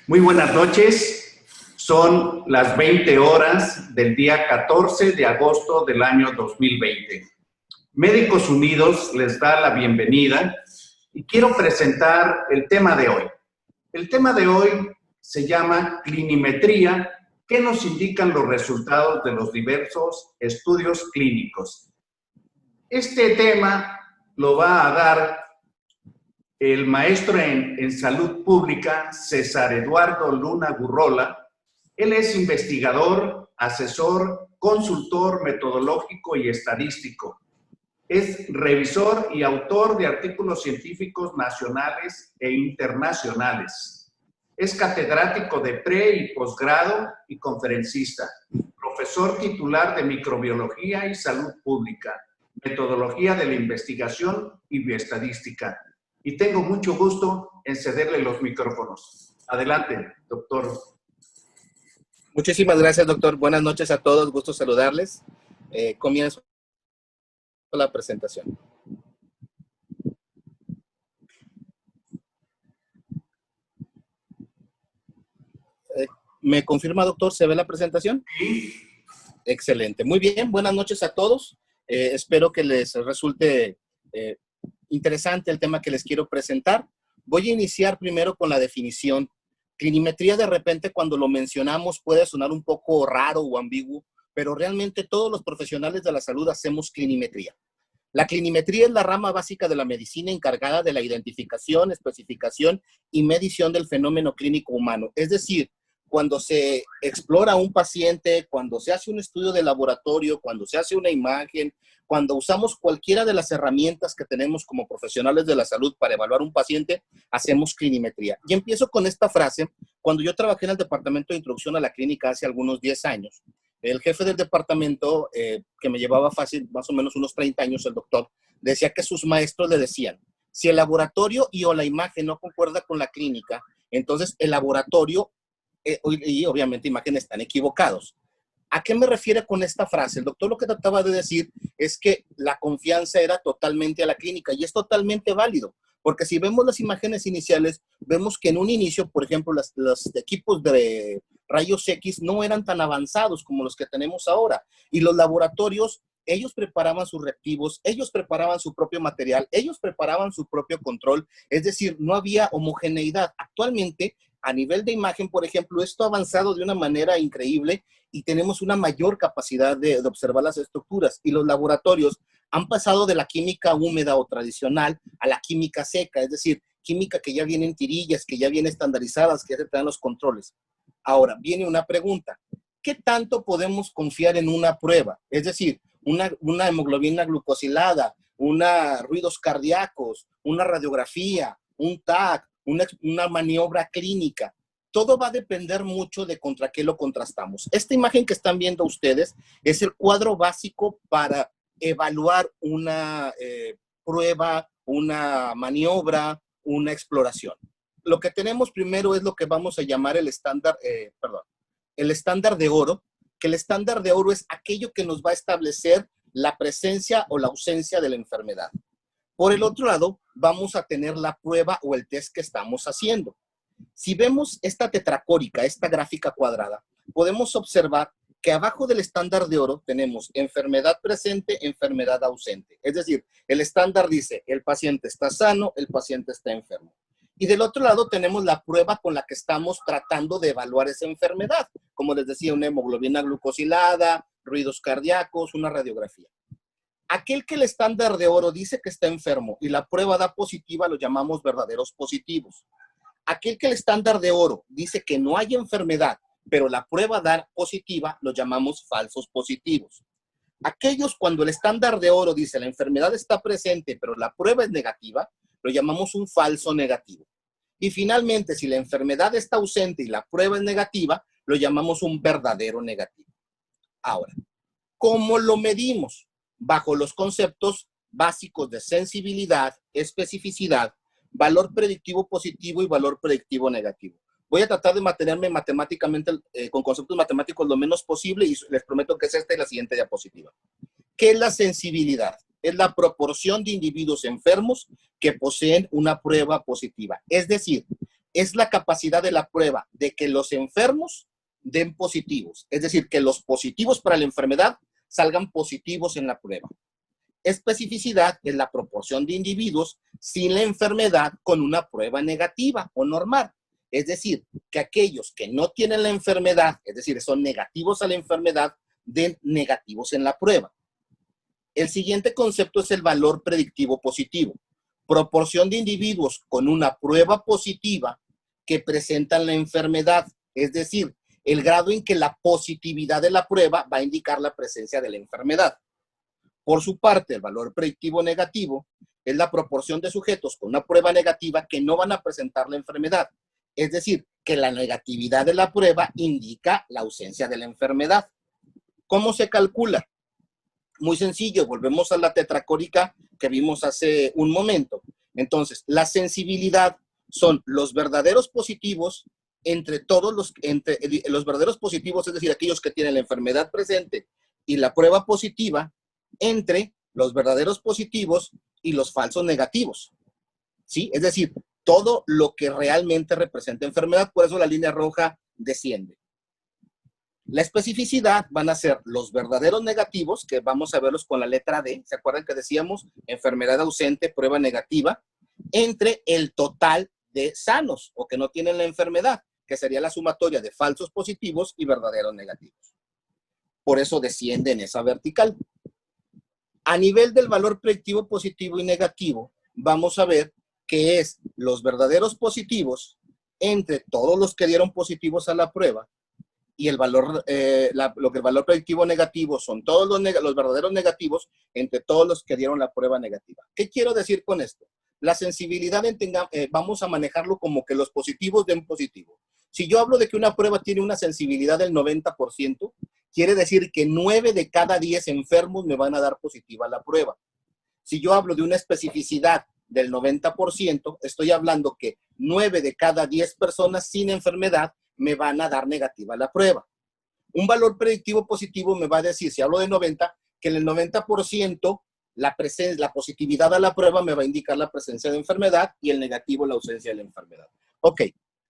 Muy buenas noches. Son las 20 horas del día 14 de agosto del año 2020. Médicos Unidos les da la bienvenida y quiero presentar el tema de hoy. El tema de hoy se llama clinimetría, que nos indican los resultados de los diversos estudios clínicos. Este tema lo va a dar el maestro en salud pública, César Eduardo Luna Gurrola. Él es investigador, asesor, consultor metodológico y estadístico. Es revisor y autor de artículos científicos nacionales e internacionales. Es catedrático de pre- y posgrado y conferencista. Profesor titular de microbiología y salud pública, metodología de la investigación y bioestadística. Y tengo mucho gusto en cederle los micrófonos. Adelante, doctor. Muchísimas gracias, doctor. Buenas noches a todos. Gusto saludarles. Comienzo la presentación. ¿Me confirma, doctor? ¿Se ve la presentación? Sí. Excelente. Muy bien. Buenas noches a todos. Espero que les resulte interesante el tema que les quiero presentar. Voy a iniciar primero con la definición. Clinimetría, de repente, cuando lo mencionamos, puede sonar un poco raro o ambiguo, pero realmente todos los profesionales de la salud hacemos clinimetría. La clinimetría es la rama básica de la medicina encargada de la identificación, especificación y medición del fenómeno clínico humano. Es decir, cuando se explora a un paciente, cuando se hace un estudio de laboratorio, cuando se hace una imagen, cuando usamos cualquiera de las herramientas que tenemos como profesionales de la salud para evaluar un paciente, hacemos clinimetría. Y empiezo con esta frase. Cuando yo trabajé en el departamento de introducción a la clínica hace algunos 10 años, el jefe del departamento, que me llevaba fácil, más o menos unos 30 años, el doctor, decía que sus maestros le decían, si el laboratorio y o la imagen no concuerda con la clínica, entonces el laboratorio y obviamente imagen están equivocados. ¿A qué me refiere con esta frase? El doctor lo que trataba de decir es que la confianza era totalmente a la clínica y es totalmente válido, porque si vemos las imágenes iniciales, vemos que en un inicio, por ejemplo, los equipos de rayos X no eran tan avanzados como los que tenemos ahora y los laboratorios, ellos preparaban sus reactivos, ellos preparaban su propio material, ellos preparaban su propio control, es decir, no había homogeneidad. Actualmente, a nivel de imagen, por ejemplo, esto ha avanzado de una manera increíble y tenemos una mayor capacidad de observar las estructuras. Y los laboratorios han pasado de la química húmeda o tradicional a la química seca, es decir, química que ya viene en tirillas, que ya viene estandarizadas, que ya se te dan los controles. Ahora, viene una pregunta. ¿Qué tanto podemos confiar en una prueba? Es decir, una hemoglobina glucosilada, ruidos cardíacos, una radiografía, un TAC, una maniobra clínica. Todo va a depender mucho de contra qué lo contrastamos. Esta imagen que están viendo ustedes es el cuadro básico para evaluar una prueba, una maniobra, una exploración. Lo que tenemos primero es lo que vamos a llamar el estándar de oro, que el estándar de oro es aquello que nos va a establecer la presencia o la ausencia de la enfermedad. Por el otro lado, vamos a tener la prueba o el test que estamos haciendo. Si vemos esta tetracórica, esta gráfica cuadrada, podemos observar que abajo del estándar de oro tenemos enfermedad presente, enfermedad ausente. Es decir, el estándar dice, el paciente está sano, el paciente está enfermo. Y del otro lado tenemos la prueba con la que estamos tratando de evaluar esa enfermedad. Como les decía, una hemoglobina glucosilada, ruidos cardíacos, una radiografía. Aquel que el estándar de oro dice que está enfermo y la prueba da positiva, lo llamamos verdaderos positivos. Aquel que el estándar de oro dice que no hay enfermedad, pero la prueba da positiva, lo llamamos falsos positivos. Aquellos cuando el estándar de oro dice la enfermedad está presente, pero la prueba es negativa, lo llamamos un falso negativo. Y finalmente, si la enfermedad está ausente y la prueba es negativa, lo llamamos un verdadero negativo. Ahora, ¿cómo lo medimos? Bajo los conceptos básicos de sensibilidad, especificidad, valor predictivo positivo y valor predictivo negativo. Voy a tratar de mantenerme matemáticamente, con conceptos matemáticos lo menos posible y les prometo que es esta y la siguiente diapositiva. ¿Qué es la sensibilidad? Es la proporción de individuos enfermos que poseen una prueba positiva. Es decir, es la capacidad de la prueba de que los enfermos den positivos, es decir, que los positivos para la enfermedad salgan positivos en la prueba. Especificidad es la proporción de individuos sin la enfermedad con una prueba negativa o normal. Es decir, que aquellos que no tienen la enfermedad, es decir, son negativos a la enfermedad, den negativos en la prueba. El siguiente concepto es el valor predictivo positivo. Proporción de individuos con una prueba positiva que presentan la enfermedad. Es decir, el grado en que la positividad de la prueba va a indicar la presencia de la enfermedad. Por su parte, el valor predictivo negativo es la proporción de sujetos con una prueba negativa que no van a presentar la enfermedad. Es decir, que la negatividad de la prueba indica la ausencia de la enfermedad. ¿Cómo se calcula? Muy sencillo, volvemos a la tetracórica que vimos hace un momento. Entonces, la sensibilidad son los verdaderos positivos entre los verdaderos positivos, es decir, aquellos que tienen la enfermedad presente y la prueba positiva, entre los verdaderos positivos y los falsos negativos. ¿Sí? Es decir, todo lo que realmente representa enfermedad, por eso la línea roja desciende. La especificidad van a ser los verdaderos negativos, que vamos a verlos con la letra D. ¿Se acuerdan que decíamos enfermedad ausente, prueba negativa? Entre el total de sanos o que no tienen la enfermedad, que sería la sumatoria de falsos positivos y verdaderos negativos. Por eso desciende en esa vertical. A nivel del valor predictivo positivo y negativo, vamos a ver que es los verdaderos positivos entre todos los que dieron positivos a la prueba y el valor, lo que el valor predictivo negativo son todos los verdaderos negativos entre todos los que dieron la prueba negativa. ¿Qué quiero decir con esto? La sensibilidad, vamos a manejarlo como que los positivos den positivo. Si yo hablo de que una prueba tiene una sensibilidad del 90%, quiere decir que 9 de cada 10 enfermos me van a dar positiva la prueba. Si yo hablo de una especificidad del 90%, estoy hablando que 9 de cada 10 personas sin enfermedad me van a dar negativa la prueba. Un valor predictivo positivo me va a decir, si hablo de 90, que en el 90% la positividad a la prueba me va a indicar la presencia de enfermedad y el negativo la ausencia de la enfermedad. Ok,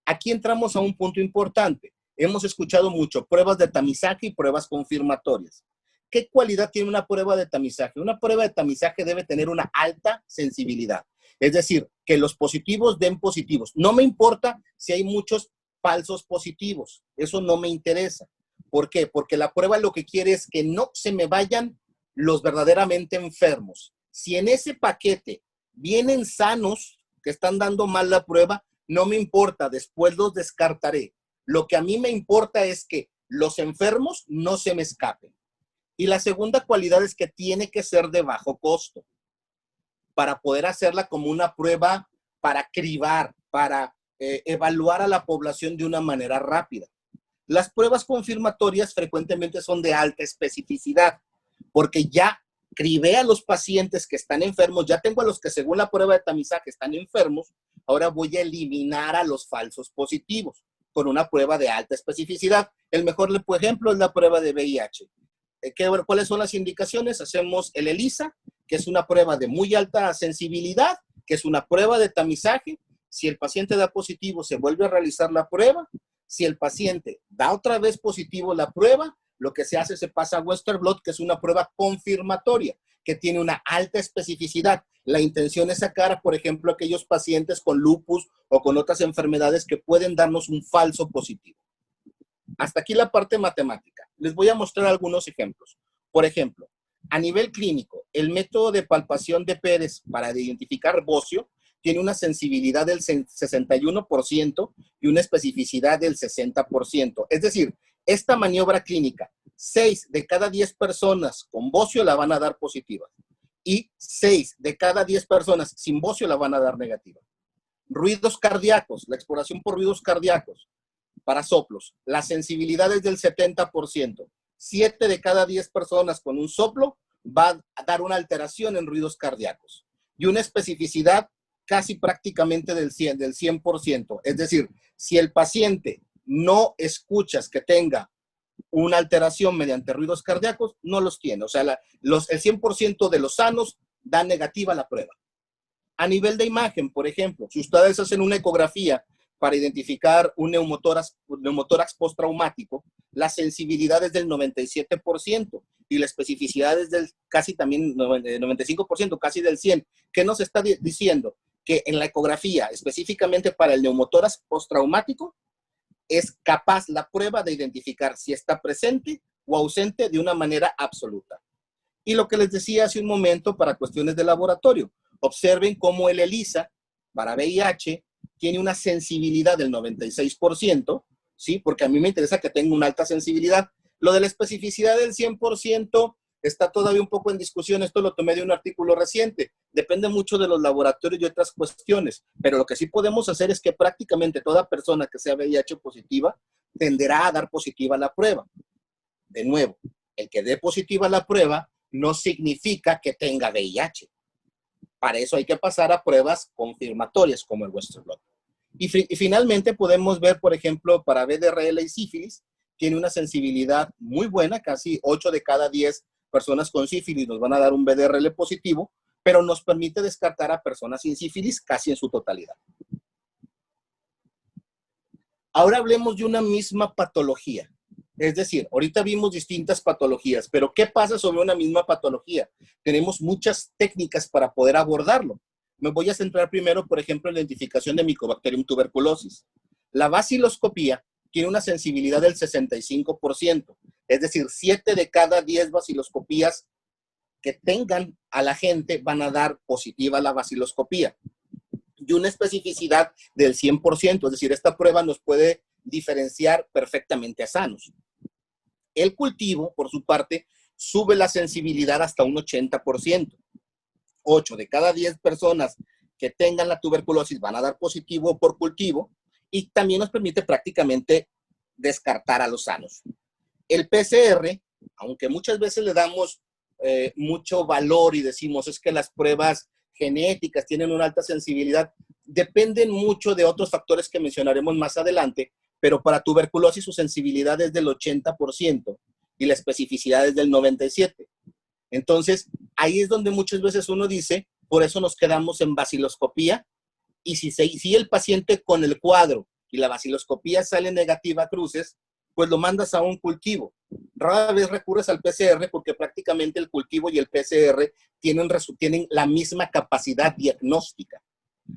aquí entramos a un punto importante. Hemos escuchado mucho pruebas de tamizaje y pruebas confirmatorias. ¿Qué cualidad tiene una prueba de tamizaje? Una prueba de tamizaje debe tener una alta sensibilidad. Es decir, que los positivos den positivos. No me importa si hay muchos falsos positivos. Eso no me interesa. ¿Por qué? Porque la prueba lo que quiere es que no se me vayan los verdaderamente enfermos. Si en ese paquete vienen sanos que están dando mal la prueba, no me importa. Después los descartaré. Lo que a mí me importa es que los enfermos no se me escapen. Y la segunda cualidad es que tiene que ser de bajo costo para poder hacerla como una prueba para cribar, para evaluar a la población de una manera rápida. Las pruebas confirmatorias frecuentemente son de alta especificidad porque ya cribé a los pacientes que están enfermos, ya tengo a los que según la prueba de tamizaje están enfermos, ahora voy a eliminar a los falsos positivos con una prueba de alta especificidad. El mejor ejemplo es la prueba de VIH. ¿Cuáles son las indicaciones? Hacemos el ELISA, que es una prueba de muy alta sensibilidad, que es una prueba de tamizaje. Si el paciente da positivo, se vuelve a realizar la prueba. Si el paciente da otra vez positivo la prueba, lo que se hace se pasa a Western Blot, que es una prueba confirmatoria, que tiene una alta especificidad. La intención es sacar, por ejemplo, aquellos pacientes con lupus o con otras enfermedades que pueden darnos un falso positivo. Hasta aquí la parte matemática. Les voy a mostrar algunos ejemplos. Por ejemplo, a nivel clínico, el método de palpación de Pérez para identificar bocio tiene una sensibilidad del 61% y una especificidad del 60%. Es decir, esta maniobra clínica, 6 de cada 10 personas con bocio la van a dar positiva y 6 de cada 10 personas sin bocio la van a dar negativa. Ruidos cardíacos, la exploración por ruidos cardíacos para soplos, la sensibilidad es del 70%. 7 de cada 10 personas con un soplo va a dar una alteración en ruidos cardíacos y una especificidad casi prácticamente del 100%. Es decir, si el paciente no escuchas que tenga una alteración mediante ruidos cardíacos, no los tiene. O sea, el 100% de los sanos dan negativa la prueba. A nivel de imagen, por ejemplo, si ustedes hacen una ecografía para identificar un neumotórax postraumático, la sensibilidad es del 97% y la especificidad es del casi también 95%, casi del 100%. ¿Qué nos está diciendo? Que en la ecografía, específicamente para el neumotórax postraumático, es capaz la prueba de identificar si está presente o ausente de una manera absoluta. Y lo que les decía hace un momento para cuestiones de laboratorio, observen cómo el ELISA para VIH tiene una sensibilidad del 96%, ¿sí? Porque a mí me interesa que tenga una alta sensibilidad. Lo de la especificidad del 100% está todavía un poco en discusión. Esto lo tomé de un artículo reciente. Depende mucho de los laboratorios y otras cuestiones. Pero lo que sí podemos hacer es que prácticamente toda persona que sea VIH positiva tenderá a dar positiva la prueba. De nuevo, el que dé positiva la prueba no significa que tenga VIH. Para eso hay que pasar a pruebas confirmatorias como el Western Blot. Y finalmente podemos ver, por ejemplo, para VDRL y sífilis, tiene una sensibilidad muy buena, casi 8 de cada 10 personas con sífilis nos van a dar un VDRL positivo, pero nos permite descartar a personas sin sífilis casi en su totalidad. Ahora hablemos de una misma patología. Es decir, ahorita vimos distintas patologías, pero ¿qué pasa sobre una misma patología? Tenemos muchas técnicas para poder abordarlo. Me voy a centrar primero, por ejemplo, en la identificación de Mycobacterium tuberculosis. La baciloscopía tiene una sensibilidad del 65%, es decir, 7 de cada 10 baciloscopías que tengan a la gente van a dar positiva la baciloscopía. Y una especificidad del 100%, es decir, esta prueba nos puede diferenciar perfectamente a sanos. El cultivo, por su parte, sube la sensibilidad hasta un 80%. 8 de cada 10 personas que tengan la tuberculosis van a dar positivo por cultivo y también nos permite prácticamente descartar a los sanos. El PCR, aunque muchas veces le damos mucho valor y decimos es que las pruebas genéticas tienen una alta sensibilidad, dependen mucho de otros factores que mencionaremos más adelante, pero para tuberculosis su sensibilidad es del 80% y la especificidad es del 97%. Entonces, ahí es donde muchas veces uno dice, por eso nos quedamos en baciloscopía, y si el paciente con el cuadro y la baciloscopía sale negativa a cruces, pues lo mandas a un cultivo. Rara vez recurres al PCR porque prácticamente el cultivo y el PCR tienen la misma capacidad diagnóstica.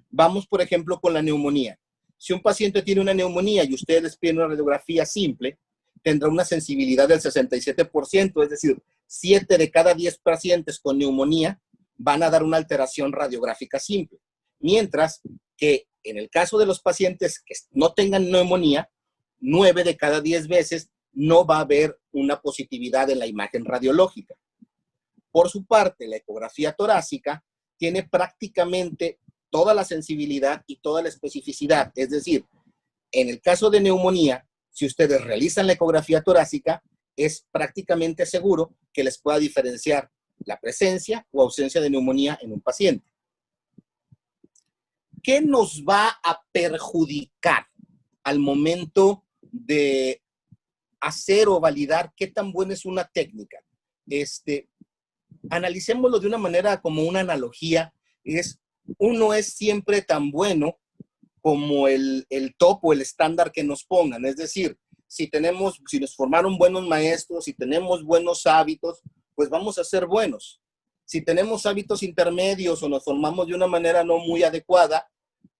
Vamos, por ejemplo, con la neumonía. Si un paciente tiene una neumonía y ustedes piden una radiografía simple, tendrá una sensibilidad del 67%, es decir, 7 de cada 10 pacientes con neumonía van a dar una alteración radiográfica simple. Mientras que en el caso de los pacientes que no tengan neumonía, 9 de cada 10 veces no va a haber una positividad en la imagen radiológica. Por su parte, la ecografía torácica tiene prácticamente toda la sensibilidad y toda la especificidad. Es decir, en el caso de neumonía, si ustedes realizan la ecografía torácica, es prácticamente seguro que les pueda diferenciar la presencia o ausencia de neumonía en un paciente. ¿Qué nos va a perjudicar al momento de hacer o validar qué tan buena es una técnica? Analicémoslo de una manera como una analogía. Uno es siempre tan bueno como el top o el estándar que nos pongan. Es decir, si nos formaron buenos maestros, si tenemos buenos hábitos, pues vamos a ser buenos. Si tenemos hábitos intermedios o nos formamos de una manera no muy adecuada,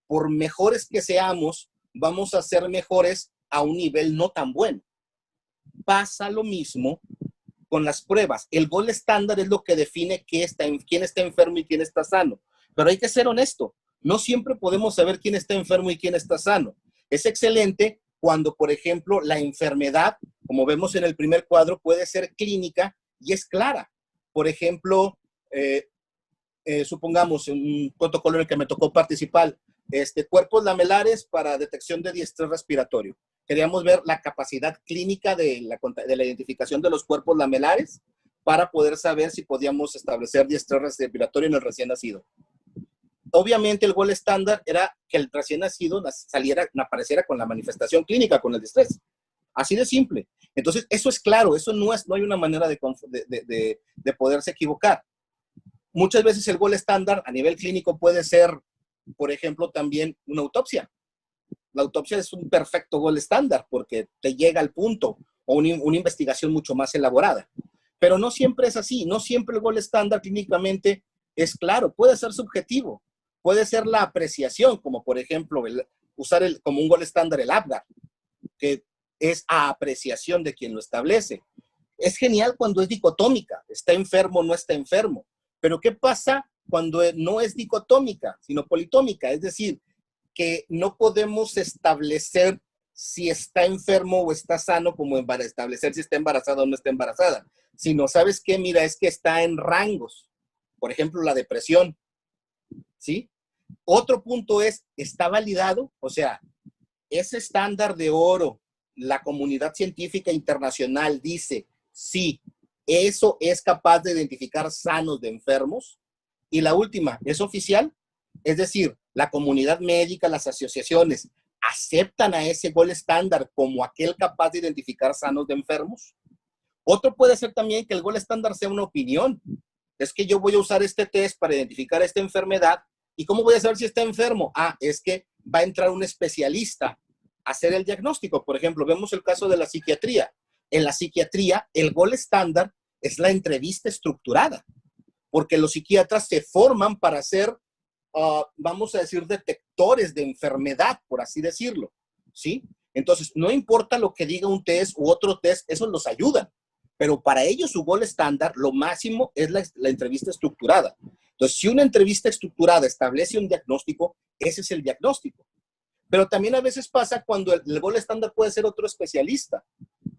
por mejores que seamos, vamos a ser mejores a un nivel no tan bueno. Pasa lo mismo con las pruebas. El gold estándar es lo que define quién está enfermo y quién está sano. Pero hay que ser honesto. No siempre podemos saber quién está enfermo y quién está sano. Es excelente cuando, por ejemplo, la enfermedad, como vemos en el primer cuadro, puede ser clínica y es clara. Por ejemplo, supongamos un protocolo en el que me tocó participar, cuerpos lamelares para detección de diestrés respiratorio. Queríamos ver la capacidad clínica de la identificación de los cuerpos lamelares para poder saber si podíamos establecer diestrés respiratorio en el recién nacido. Obviamente el gold estándar era que el recién nacido apareciera con la manifestación clínica, con el distrés. Así de simple. Entonces, eso es claro, no hay una manera de poderse equivocar. Muchas veces el gold estándar a nivel clínico puede ser, por ejemplo, también una autopsia. la autopsia es un perfecto gold estándar porque te llega al punto o una investigación mucho más elaborada. Pero no siempre es así, no siempre el gold estándar clínicamente es claro, puede ser subjetivo, puede ser la apreciación, como por ejemplo usar como un gold estándar el Apgar, que es a apreciación de quien lo establece. Es genial cuando es dicotómica, está enfermo o no está enfermo, pero ¿qué pasa cuando no es dicotómica, sino politómica? Es decir, que no podemos establecer si está enfermo o está sano, como para establecer si está embarazada o no está embarazada, sino, ¿sabes qué? Mira, es que está en rangos. Por ejemplo, la depresión, ¿sí? Otro punto es, ¿está validado? O sea, ese estándar de oro, la comunidad científica internacional dice, sí, eso es capaz de identificar sanos de enfermos. Y la última, ¿es oficial? Es decir, la comunidad médica, las asociaciones, ¿aceptan a ese gold estándar como aquel capaz de identificar sanos de enfermos? Otro puede ser también que el gold estándar sea una opinión. Es que yo voy a usar este test para identificar esta enfermedad. ¿Y cómo voy a saber si está enfermo? Ah, es que va a entrar un especialista a hacer el diagnóstico. Por ejemplo, vemos el caso de la psiquiatría. En la psiquiatría, el gold estándar es la entrevista estructurada, porque los psiquiatras se forman para ser, vamos a decir, detectores de enfermedad, por así decirlo, ¿sí? Entonces, no importa lo que diga un test u otro test, eso los ayuda. Pero para ellos su gold estándar, lo máximo es la entrevista estructurada. Entonces, si una entrevista estructurada establece un diagnóstico, ese es el diagnóstico. Pero también a veces pasa cuando el gold estándar puede ser otro especialista,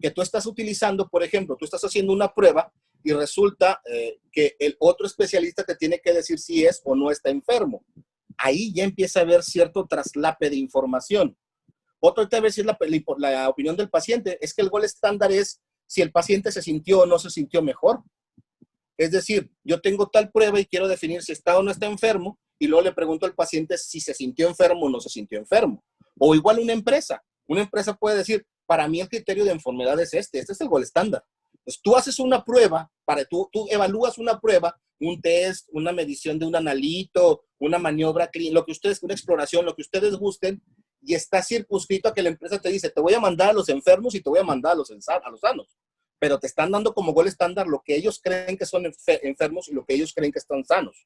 que tú estás utilizando, por ejemplo, tú estás haciendo una prueba y resulta que el otro especialista te tiene que decir si es o no está enfermo. Ahí ya empieza a haber cierto traslape de información. Otro tema es la opinión del paciente. Es que el gold estándar es si el paciente se sintió o no se sintió mejor. Es decir, yo tengo tal prueba y quiero definir si está o no está enfermo y luego le pregunto al paciente si se sintió enfermo o no se sintió enfermo. O igual una empresa puede decir, para mí el criterio de enfermedad es este es el gold estándar. Entonces tú haces una prueba, tú evalúas una prueba, un test, una medición de un analito, una maniobra clínica, lo que ustedes, una exploración, lo que ustedes gusten, y está circunscrito a que la empresa te dice, te voy a mandar a los enfermos y te voy a mandar a los sanos. Pero te están dando como gold estándar lo que ellos creen que son enfermos y lo que ellos creen que están sanos.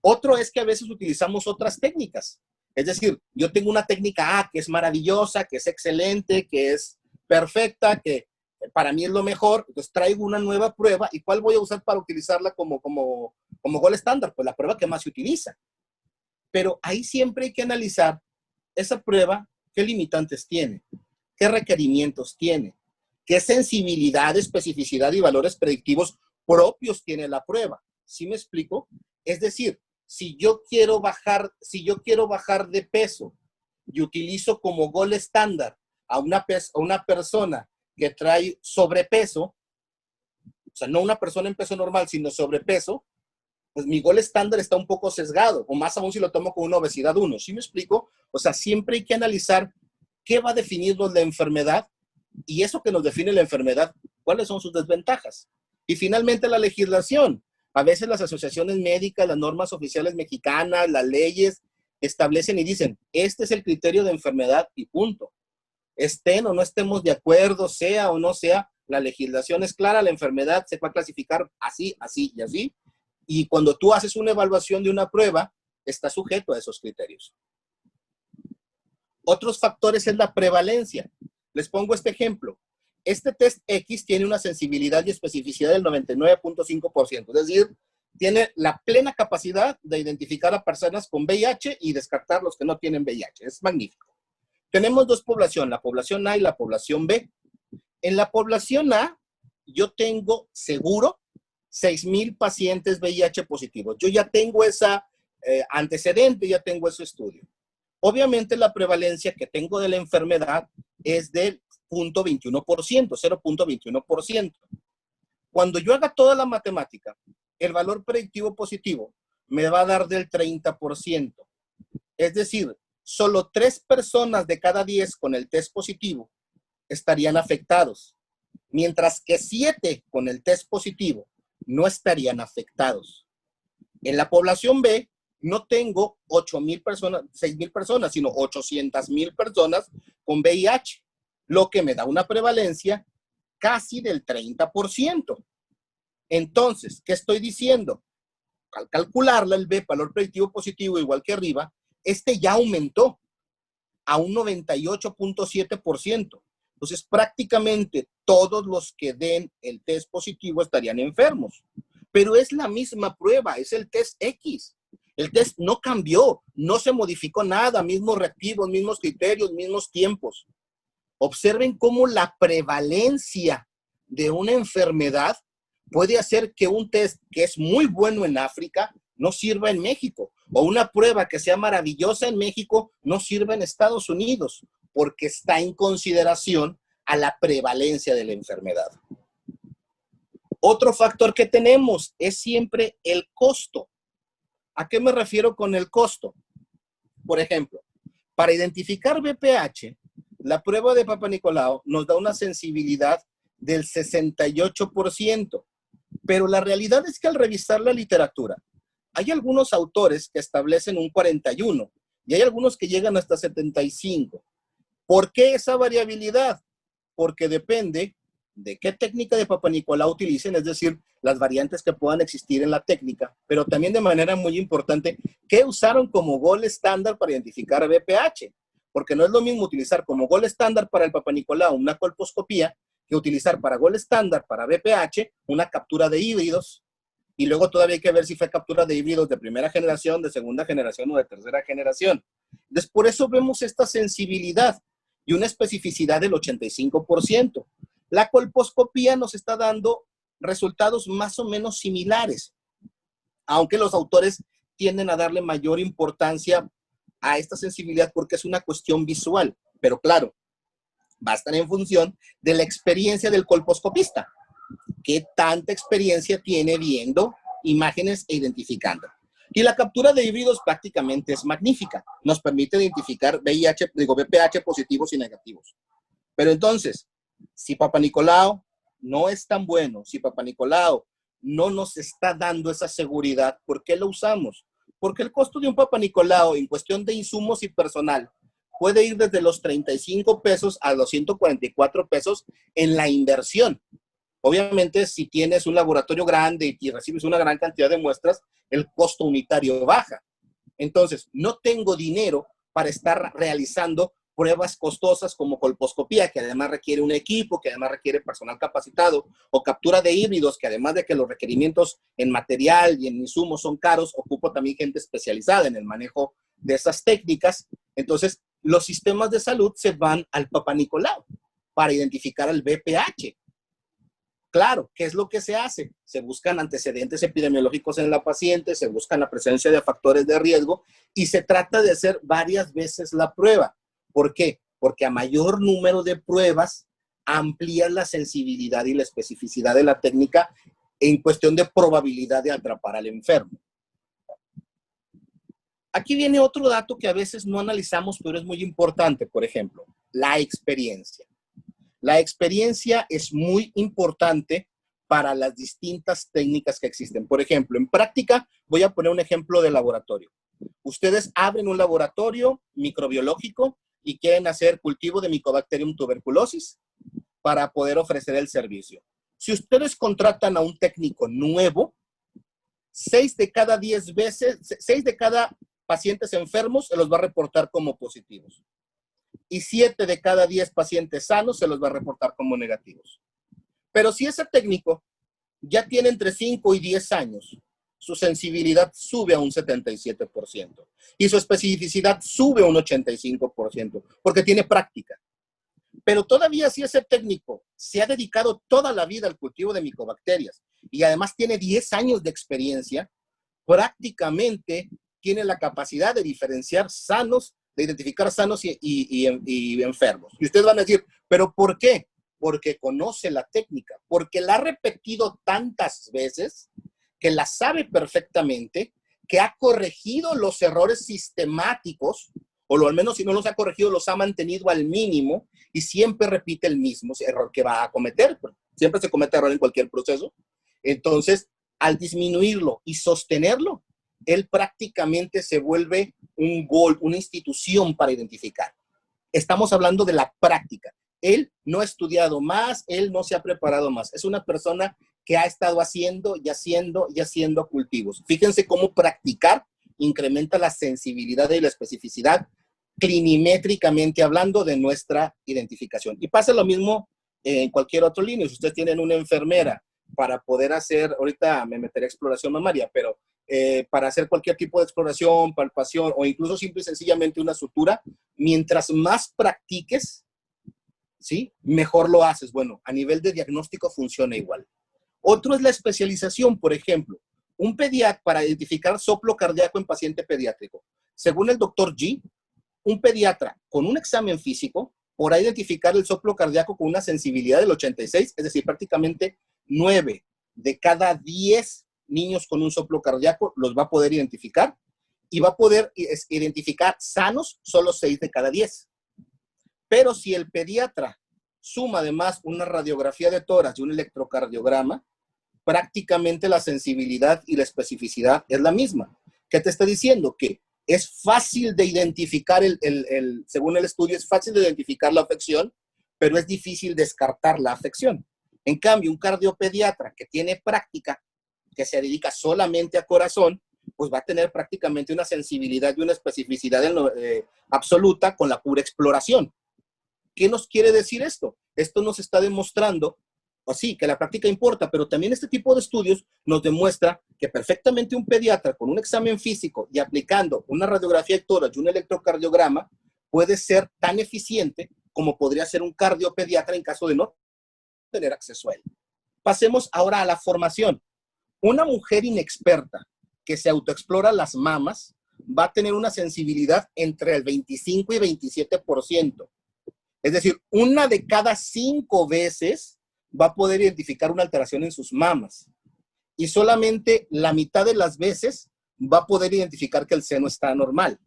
Otro es que a veces utilizamos otras técnicas. Es decir, yo tengo una técnica A que es maravillosa, que es excelente, que es perfecta, que para mí es lo mejor. Entonces traigo una nueva prueba. ¿Y cuál voy a usar para utilizarla como gold estándar? Pues la prueba que más se utiliza. Pero ahí siempre hay que analizar esa prueba, qué limitantes tiene, qué requerimientos tiene, qué sensibilidad, especificidad y valores predictivos propios tiene la prueba. ¿Sí me explico? Es decir, si yo quiero bajar de peso y utilizo como gold estándar a una persona que trae sobrepeso, o sea, no una persona en peso normal, sino sobrepeso, pues mi gold estándar está un poco sesgado, o más aún si lo tomo con una obesidad 1. ¿Sí me explico? O sea, siempre hay que analizar qué va a definirnos la enfermedad y eso que nos define la enfermedad, cuáles son sus desventajas. Y finalmente la legislación. A veces las asociaciones médicas, las normas oficiales mexicanas, las leyes establecen y dicen, este es el criterio de enfermedad y punto. Estén o no estemos de acuerdo, sea o no sea, la legislación es clara, la enfermedad se va a clasificar así, así y así. Y cuando tú haces una evaluación de una prueba, está sujeto a esos criterios. Otros factores es la prevalencia. Les pongo este ejemplo. Este test X tiene una sensibilidad y especificidad del 99.5%, es decir, tiene la plena capacidad de identificar a personas con VIH y descartar los que no tienen VIH. Es magnífico. Tenemos dos poblaciones, la población A y la población B. En la población A, yo tengo seguro 6,000 pacientes VIH positivos. Yo ya tengo esa antecedente, ya tengo ese estudio. Obviamente la prevalencia que tengo de la enfermedad es del 0.21%, 0.21%. Cuando yo haga toda la matemática, el valor predictivo positivo me va a dar del 30%. Es decir, solo 3 personas de cada 10 con el test positivo estarían afectados, mientras que 7 con el test positivo no estarían afectados. En la población B, no tengo 8,000 personas, 6,000 personas, sino 800,000 personas con VIH, lo que me da una prevalencia casi del 30%. Entonces, ¿qué estoy diciendo? Al calcularla, el valor predictivo positivo, igual que arriba, ya aumentó a un 98.7%. Entonces, prácticamente todos los que den el test positivo estarían enfermos. Pero es la misma prueba, es el test X. El test no cambió, no se modificó nada, mismos reactivos, mismos criterios, mismos tiempos. Observen cómo la prevalencia de una enfermedad puede hacer que un test que es muy bueno en África no sirva en México, o una prueba que sea maravillosa en México no sirva en Estados Unidos, porque está en consideración a la prevalencia de la enfermedad. Otro factor que tenemos es siempre el costo. ¿A qué me refiero con el costo? Por ejemplo, para identificar VPH, la prueba de Papa Nicolau nos da una sensibilidad del 68%, pero la realidad es que al revisar la literatura, hay algunos autores que establecen un 41 y hay algunos que llegan hasta 75. ¿Por qué esa variabilidad? Porque depende de qué técnica de Papa Nicolau utilicen, es decir, las variantes que puedan existir en la técnica, pero también de manera muy importante, ¿qué usaron como gol estándar para identificar VPH? Porque no es lo mismo utilizar como gol estándar para el Papa Nicolau una colposcopía que utilizar para gol estándar para VPH una captura de híbridos. Y luego todavía hay que ver si fue captura de híbridos de primera generación, de segunda generación o de tercera generación. Entonces, por eso vemos esta sensibilidad y una especificidad del 85%. La colposcopía nos está dando resultados más o menos similares, aunque los autores tienden a darle mayor importancia a esta sensibilidad porque es una cuestión visual. Pero claro, va a estar en función de la experiencia del colposcopista. ¿Qué tanta experiencia tiene viendo imágenes e identificando? Y la captura de híbridos prácticamente es magnífica. Nos permite identificar VPH positivos y negativos. Pero entonces, si Papa Nicolau no es tan bueno, si Papa Nicolau no nos está dando esa seguridad, ¿por qué lo usamos? Porque el costo de un Papa Nicolau en cuestión de insumos y personal puede ir desde los 35 pesos a los 144 pesos en la inversión. Obviamente, si tienes un laboratorio grande y recibes una gran cantidad de muestras, el costo unitario baja. Entonces, no tengo dinero para estar realizando pruebas costosas como colposcopía, que además requiere un equipo, que además requiere personal capacitado, o captura de híbridos, que además de que los requerimientos en material y en insumos son caros, ocupo también gente especializada en el manejo de esas técnicas. Entonces, los sistemas de salud se van al Papa Nicolau para identificar el VPH. Claro, ¿qué es lo que se hace? Se buscan antecedentes epidemiológicos en la paciente, se busca la presencia de factores de riesgo y se trata de hacer varias veces la prueba. ¿Por qué? Porque a mayor número de pruebas amplía la sensibilidad y la especificidad de la técnica en cuestión de probabilidad de atrapar al enfermo. Aquí viene otro dato que a veces no analizamos, pero es muy importante, por ejemplo, la experiencia. La experiencia es muy importante para las distintas técnicas que existen. Por ejemplo, en práctica, voy a poner un ejemplo de laboratorio. Ustedes abren un laboratorio microbiológico y quieren hacer cultivo de Mycobacterium tuberculosis para poder ofrecer el servicio. Si ustedes contratan a un técnico nuevo, 6 de cada pacientes enfermos se los va a reportar como positivos. Y 7 de cada 10 pacientes sanos se los va a reportar como negativos. Pero si ese técnico ya tiene entre 5 y 10 años, su sensibilidad sube a un 77% y su especificidad sube a un 85% porque tiene práctica. Pero todavía si ese técnico se ha dedicado toda la vida al cultivo de micobacterias y además tiene 10 años de experiencia, prácticamente tiene la capacidad de diferenciar sanos, de identificar sanos y enfermos. Y ustedes van a decir, ¿pero por qué? Porque conoce la técnica, porque la ha repetido tantas veces que la sabe perfectamente, que ha corregido los errores sistemáticos, o al menos si no los ha corregido, los ha mantenido al mínimo y siempre repite el mismo error que va a cometer. Siempre se comete error en cualquier proceso. Entonces, al disminuirlo y sostenerlo, él prácticamente se vuelve un gol, una institución para identificar. Estamos hablando de la práctica. Él no ha estudiado más, él no se ha preparado más. Es una persona que ha estado haciendo y haciendo y haciendo cultivos. Fíjense cómo practicar incrementa la sensibilidad y la especificidad clinimétricamente hablando de nuestra identificación. Y pasa lo mismo en cualquier otro línea. Si ustedes tienen una enfermera para poder hacer, ahorita me meteré a exploración mamaria, pero para hacer cualquier tipo de exploración, palpación o incluso simple y sencillamente una sutura, mientras más practiques, ¿sí? Mejor lo haces. Bueno, a nivel de diagnóstico funciona igual. Otro es la especialización, por ejemplo. Un pediatra para identificar soplo cardíaco en paciente pediátrico. Según el doctor G, un pediatra con un examen físico podrá identificar el soplo cardíaco con una sensibilidad del 86, es decir, prácticamente 9 de cada 10 niños con un soplo cardíaco los va a poder identificar y va a poder identificar sanos solo 6 de cada 10. Pero si el pediatra suma además una radiografía de tórax y un electrocardiograma, prácticamente la sensibilidad y la especificidad es la misma. ¿Qué te está diciendo? Que es fácil de identificar, según el estudio, es fácil de identificar la afección, pero es difícil descartar la afección. En cambio, un cardiopediatra que tiene práctica, que se dedica solamente a corazón, pues va a tener prácticamente una sensibilidad y una especificidad absoluta con la pura exploración. ¿Qué nos quiere decir esto? Esto nos está demostrando, o sí, que la práctica importa, pero también este tipo de estudios nos demuestra que perfectamente un pediatra con un examen físico y aplicando una radiografía de tórax y un electrocardiograma puede ser tan eficiente como podría ser un cardiopediatra en caso de no tener acceso a él. Pasemos ahora a la formación. Una mujer inexperta que se autoexplora las mamas va a tener una sensibilidad entre el 25 y 27%. Es decir, una de cada 5 veces va a poder identificar una alteración en sus mamas. Y solamente la mitad de las veces va a poder identificar que el seno está normal.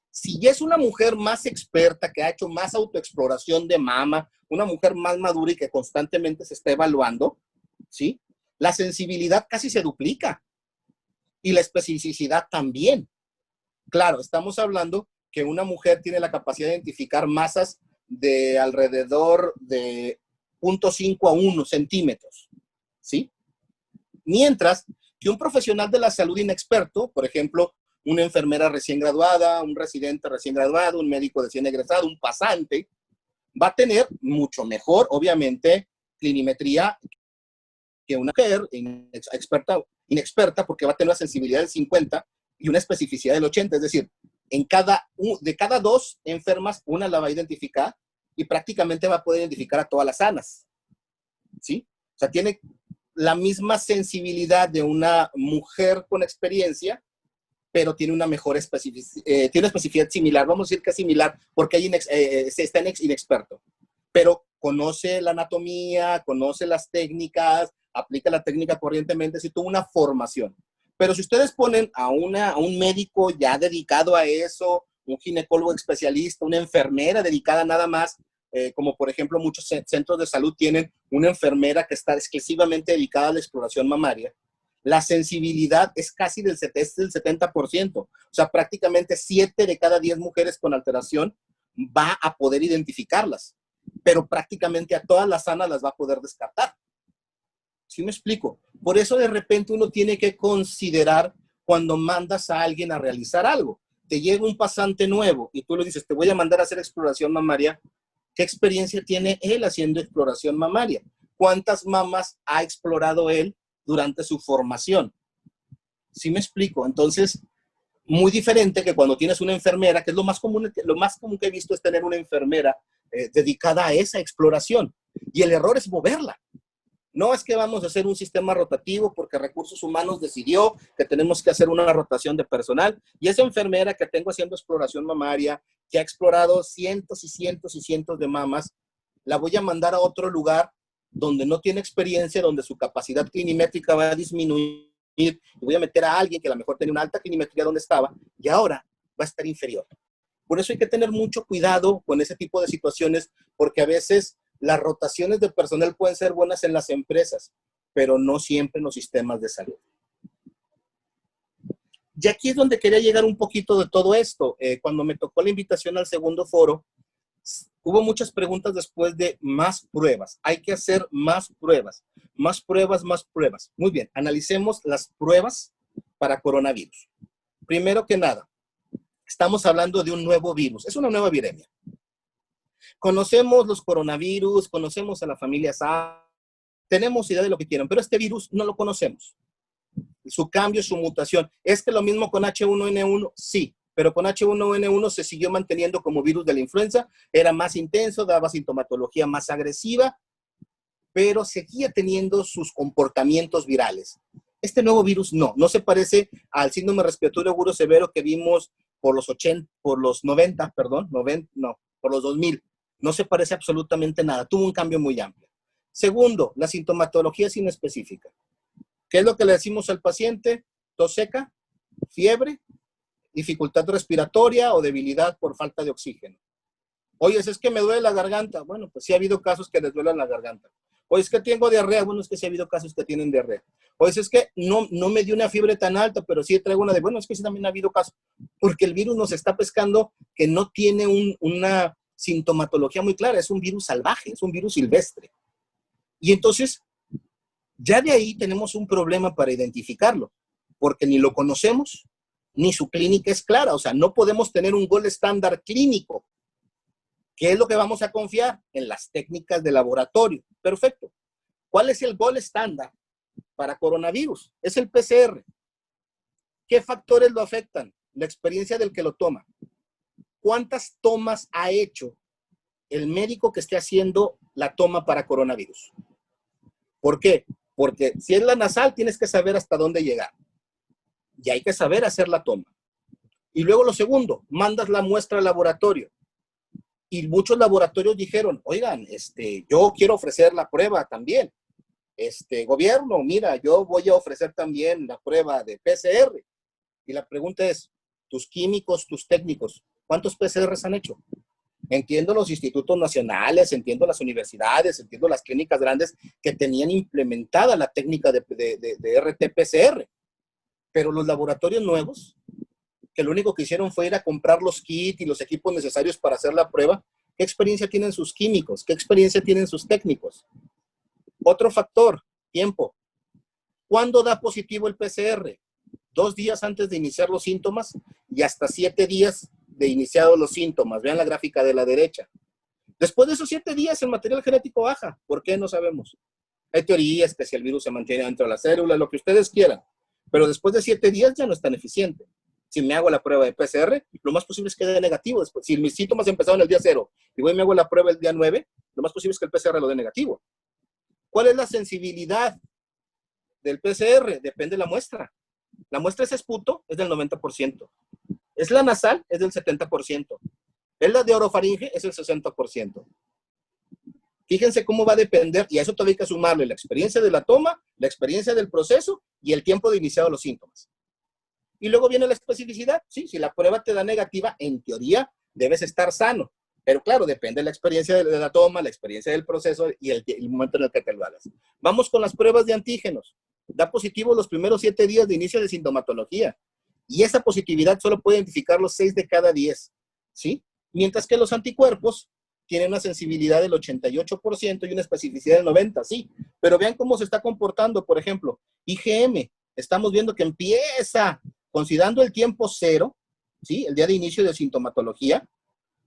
Si ya es una mujer más experta, que ha hecho más autoexploración de mama, una mujer más madura y que constantemente se está evaluando, ¿sí? La sensibilidad casi se duplica. Y la especificidad también. Claro, estamos hablando que una mujer tiene la capacidad de identificar masas de alrededor de 0.5 a 1 centímetros, ¿sí? Mientras que un profesional de la salud inexperto, por ejemplo, una enfermera recién graduada, un residente recién graduado, un médico recién egresado, un pasante, va a tener mucho mejor, obviamente, clinimetría que una mujer inexperta, porque va a tener una sensibilidad del 50 y una especificidad del 80, es decir, de cada 2 enfermas, una la va a identificar y prácticamente va a poder identificar a todas las sanas, ¿sí? O sea, tiene la misma sensibilidad de una mujer con experiencia, pero tiene una mejor especificidad, tiene una especificidad similar, vamos a decir que es similar, porque hay está inexperto, pero conoce la anatomía, conoce las técnicas, aplica la técnica corrientemente, si tuvo una formación. Pero si ustedes ponen a un médico ya dedicado a eso, un ginecólogo especialista, una enfermera dedicada nada más, como por ejemplo muchos centros de salud tienen una enfermera que está exclusivamente dedicada a la exploración mamaria, la sensibilidad es casi del 70%. O sea, prácticamente 7 de cada 10 mujeres con alteración va a poder identificarlas, pero prácticamente a todas las sanas las va a poder descartar. ¿Sí me explico? Por eso de repente uno tiene que considerar cuando mandas a alguien a realizar algo. Te llega un pasante nuevo y tú le dices, te voy a mandar a hacer exploración mamaria. ¿Qué experiencia tiene él haciendo exploración mamaria? ¿Cuántas mamas ha explorado él durante su formación? ¿Sí me explico? Entonces, muy diferente que cuando tienes una enfermera, que es lo más común que he visto es tener una enfermera dedicada a esa exploración. Y el error es moverla. No es que vamos a hacer un sistema rotativo porque Recursos Humanos decidió que tenemos que hacer una rotación de personal y esa enfermera que tengo haciendo exploración mamaria, que ha explorado cientos y cientos y cientos de mamas, la voy a mandar a otro lugar donde no tiene experiencia, donde su capacidad clinimétrica va a disminuir y voy a meter a alguien que a lo mejor tenía una alta clinimetría donde estaba y ahora va a estar inferior. Por eso hay que tener mucho cuidado con ese tipo de situaciones porque a veces las rotaciones de personal pueden ser buenas en las empresas, pero no siempre en los sistemas de salud. Y aquí es donde quería llegar un poquito de todo esto. Cuando me tocó la invitación al segundo foro, hubo muchas preguntas después de más pruebas. Hay que hacer más pruebas, más pruebas, más pruebas. Muy bien, analicemos las pruebas para coronavirus. Primero que nada, estamos hablando de un nuevo virus. Es una nueva viremia. Conocemos los coronavirus, conocemos a la familia SARS, tenemos idea de lo que quieran, pero este virus no lo conocemos. Su cambio, su mutación. ¿Es que lo mismo con H1N1? Sí, pero con H1N1 se siguió manteniendo como virus de la influenza, era más intenso, daba sintomatología más agresiva, pero seguía teniendo sus comportamientos virales. Este nuevo virus no se parece al síndrome respiratorio agudo severo que vimos por los 90, perdón, por los 2000. No se parece absolutamente nada, tuvo un cambio muy amplio. Segundo, la sintomatología es inespecífica. ¿Qué es lo que le decimos al paciente? Tos seca, fiebre, dificultad respiratoria o debilidad por falta de oxígeno. Oye, es que me duele la garganta. Bueno, pues sí ha habido casos que les duele la garganta. Oye, es que tengo diarrea. Bueno, es que sí ha habido casos que tienen diarrea. Oye, es que no me dio una fiebre tan alta, pero sí traigo una de... Bueno, es que sí también ha habido casos. Porque el virus nos está pescando que no tiene una sintomatología muy clara. Es un virus salvaje, es un virus silvestre. Y entonces, ya de ahí tenemos un problema para identificarlo, porque ni lo conocemos, ni su clínica es clara. O sea, no podemos tener un gold estándar clínico. ¿Qué es lo que vamos a confiar? En las técnicas de laboratorio. Perfecto. ¿Cuál es el gold estándar para coronavirus? Es el PCR. ¿Qué factores lo afectan? La experiencia del que lo toma. ¿Cuántas tomas ha hecho el médico que esté haciendo la toma para coronavirus? ¿Por qué? Porque si es la nasal, tienes que saber hasta dónde llegar. Y hay que saber hacer la toma. Y luego lo segundo, mandas la muestra al laboratorio. Y muchos laboratorios dijeron, oigan, yo quiero ofrecer la prueba también. Gobierno, mira, yo voy a ofrecer también la prueba de PCR. Y la pregunta es, tus químicos, tus técnicos, ¿cuántos PCRs han hecho? Entiendo los institutos nacionales, entiendo las universidades, entiendo las clínicas grandes que tenían implementada la técnica de RT-PCR. Pero los laboratorios nuevos, que lo único que hicieron fue ir a comprar los kits y los equipos necesarios para hacer la prueba, ¿qué experiencia tienen sus químicos? ¿Qué experiencia tienen sus técnicos? Otro factor, tiempo. ¿Cuándo da positivo el PCR? 2 días antes de iniciar los síntomas y hasta 7 días de iniciados los síntomas. Vean la gráfica de la derecha. Después de esos 7 días, el material genético baja. ¿Por qué? No sabemos. Hay teorías que si el virus se mantiene dentro de la célula, lo que ustedes quieran. Pero después de 7 días ya no es tan eficiente. Si me hago la prueba de PCR, lo más posible es que dé negativo. Después, si mis síntomas empezaron el día 0 y voy y me hago la prueba el día 9, lo más posible es que el PCR lo dé negativo. ¿Cuál es la sensibilidad del PCR? Depende de la muestra. La muestra es esputo, es del 90%. Es la nasal, es del 70%. Es la de orofaringe, es el 60%. Fíjense cómo va a depender, y a eso todavía hay que sumarle la experiencia de la toma, la experiencia del proceso y el tiempo de iniciado los síntomas. Y luego viene la especificidad. Sí, si la prueba te da negativa, en teoría debes estar sano. Pero claro, depende de la experiencia de la toma, la experiencia del proceso y el momento en el que te lo hagas. Vamos con las pruebas de antígenos. Da positivo los primeros 7 días de inicio de sintomatología. Y esa positividad solo puede identificar los 6 de cada 10. ¿Sí? Mientras que los anticuerpos tienen una sensibilidad del 88% y una especificidad del 90%. Sí, pero vean cómo se está comportando, por ejemplo, IgM. Estamos viendo que empieza, considerando el tiempo 0, ¿sí? El día de inicio de sintomatología.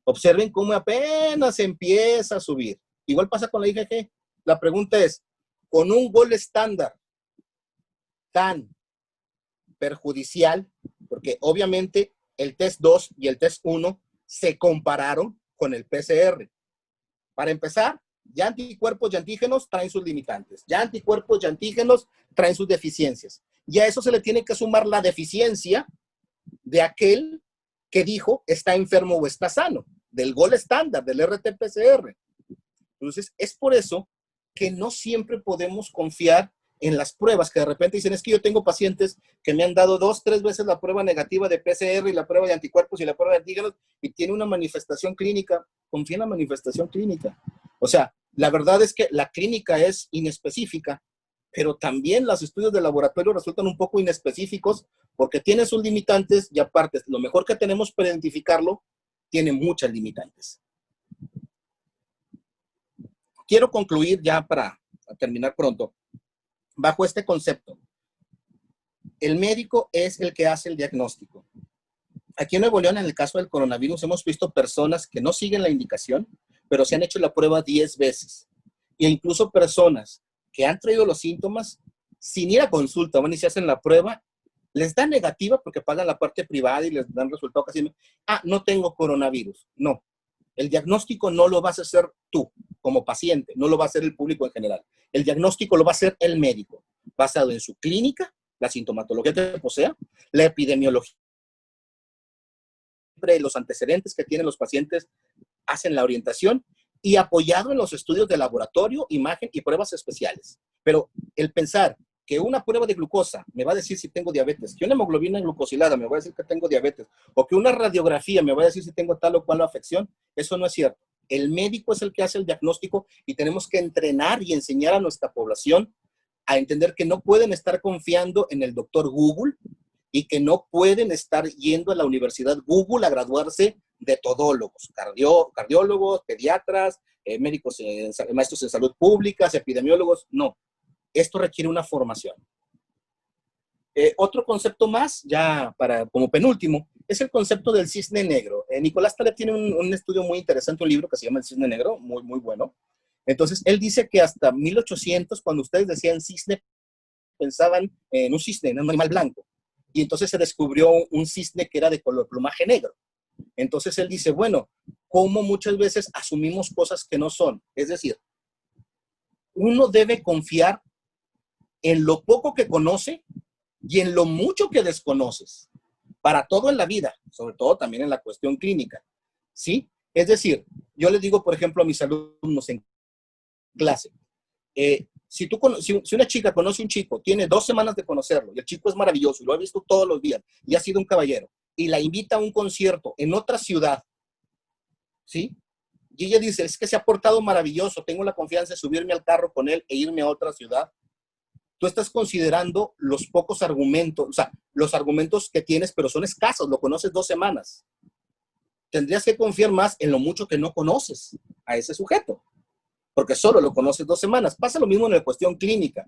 Observen cómo apenas empieza a subir. Igual pasa con la IgG. La pregunta es, con un gol estándar tan perjudicial, porque obviamente el test 2 y el test 1 se compararon con el PCR. Para empezar, ya anticuerpos y antígenos traen sus limitantes. Ya anticuerpos y antígenos traen sus deficiencias. Y a eso se le tiene que sumar la deficiencia de aquel que dijo está enfermo o está sano, del gol estándar, del RT-PCR. Entonces, es por eso que no siempre podemos confiar en las pruebas, que de repente dicen, es que yo tengo pacientes que me han dado 2, 3 veces la prueba negativa de PCR y la prueba de anticuerpos y la prueba de antígenos y tiene una manifestación clínica. Confía en la manifestación clínica. O sea, la verdad es que la clínica es inespecífica, pero también los estudios de laboratorio resultan un poco inespecíficos porque tiene sus limitantes y aparte, lo mejor que tenemos para identificarlo, tiene muchas limitantes. Quiero concluir ya para terminar pronto, bajo este concepto. El médico es el que hace el diagnóstico. Aquí en Nuevo León, en el caso del coronavirus, hemos visto personas que no siguen la indicación, pero se han hecho la prueba 10 veces. E incluso personas que han traído los síntomas sin ir a consulta, van y se hacen la prueba, les da negativa porque pagan la parte privada y les dan resultado casi, no tengo coronavirus. No, el diagnóstico no lo vas a hacer tú como paciente, no lo va a hacer el público en general. El diagnóstico lo va a hacer el médico, basado en su clínica, la sintomatología que posea, la epidemiología, los antecedentes que tienen los pacientes, hacen la orientación y apoyado en los estudios de laboratorio, imagen y pruebas especiales. Pero el pensar que una prueba de glucosa me va a decir si tengo diabetes, que una hemoglobina glucosilada me va a decir que tengo diabetes, o que una radiografía me va a decir si tengo tal o cual afección, eso no es cierto. El médico es el que hace el diagnóstico y tenemos que entrenar y enseñar a nuestra población a entender que no pueden estar confiando en el doctor Google y que no pueden estar yendo a la Universidad Google a graduarse de todólogos, cardiólogos, pediatras, médicos, maestros en salud pública, epidemiólogos. No, esto requiere una formación. Otro concepto más, ya como penúltimo, es el concepto del cisne negro. Nicolás Taleb tiene un estudio muy interesante, un libro que se llama El cisne negro, muy, muy bueno. Entonces, él dice que hasta 1800, cuando ustedes decían cisne, pensaban en un cisne, en un animal blanco. Y entonces se descubrió un cisne que era de color plumaje negro. Entonces él dice, bueno, ¿cómo muchas veces asumimos cosas que no son? Es decir, uno debe confiar en lo poco que conoce y en lo mucho que desconoces. Para todo en la vida, sobre todo también en la cuestión clínica. ¿Sí? Es decir, yo les digo, por ejemplo, a mis alumnos en clase, si una chica conoce a un chico, tiene 2 semanas de conocerlo, y el chico es maravilloso, y lo ha visto todos los días, y ha sido un caballero, y la invita a un concierto en otra ciudad, ¿sí? Y ella dice, es que se ha portado maravilloso, tengo la confianza de subirme al carro con él e irme a otra ciudad. Tú estás considerando los pocos argumentos, o sea, los argumentos que tienes, pero son escasos, lo conoces 2 semanas. Tendrías que confiar más en lo mucho que no conoces a ese sujeto, porque solo lo conoces 2 semanas. Pasa lo mismo en la cuestión clínica.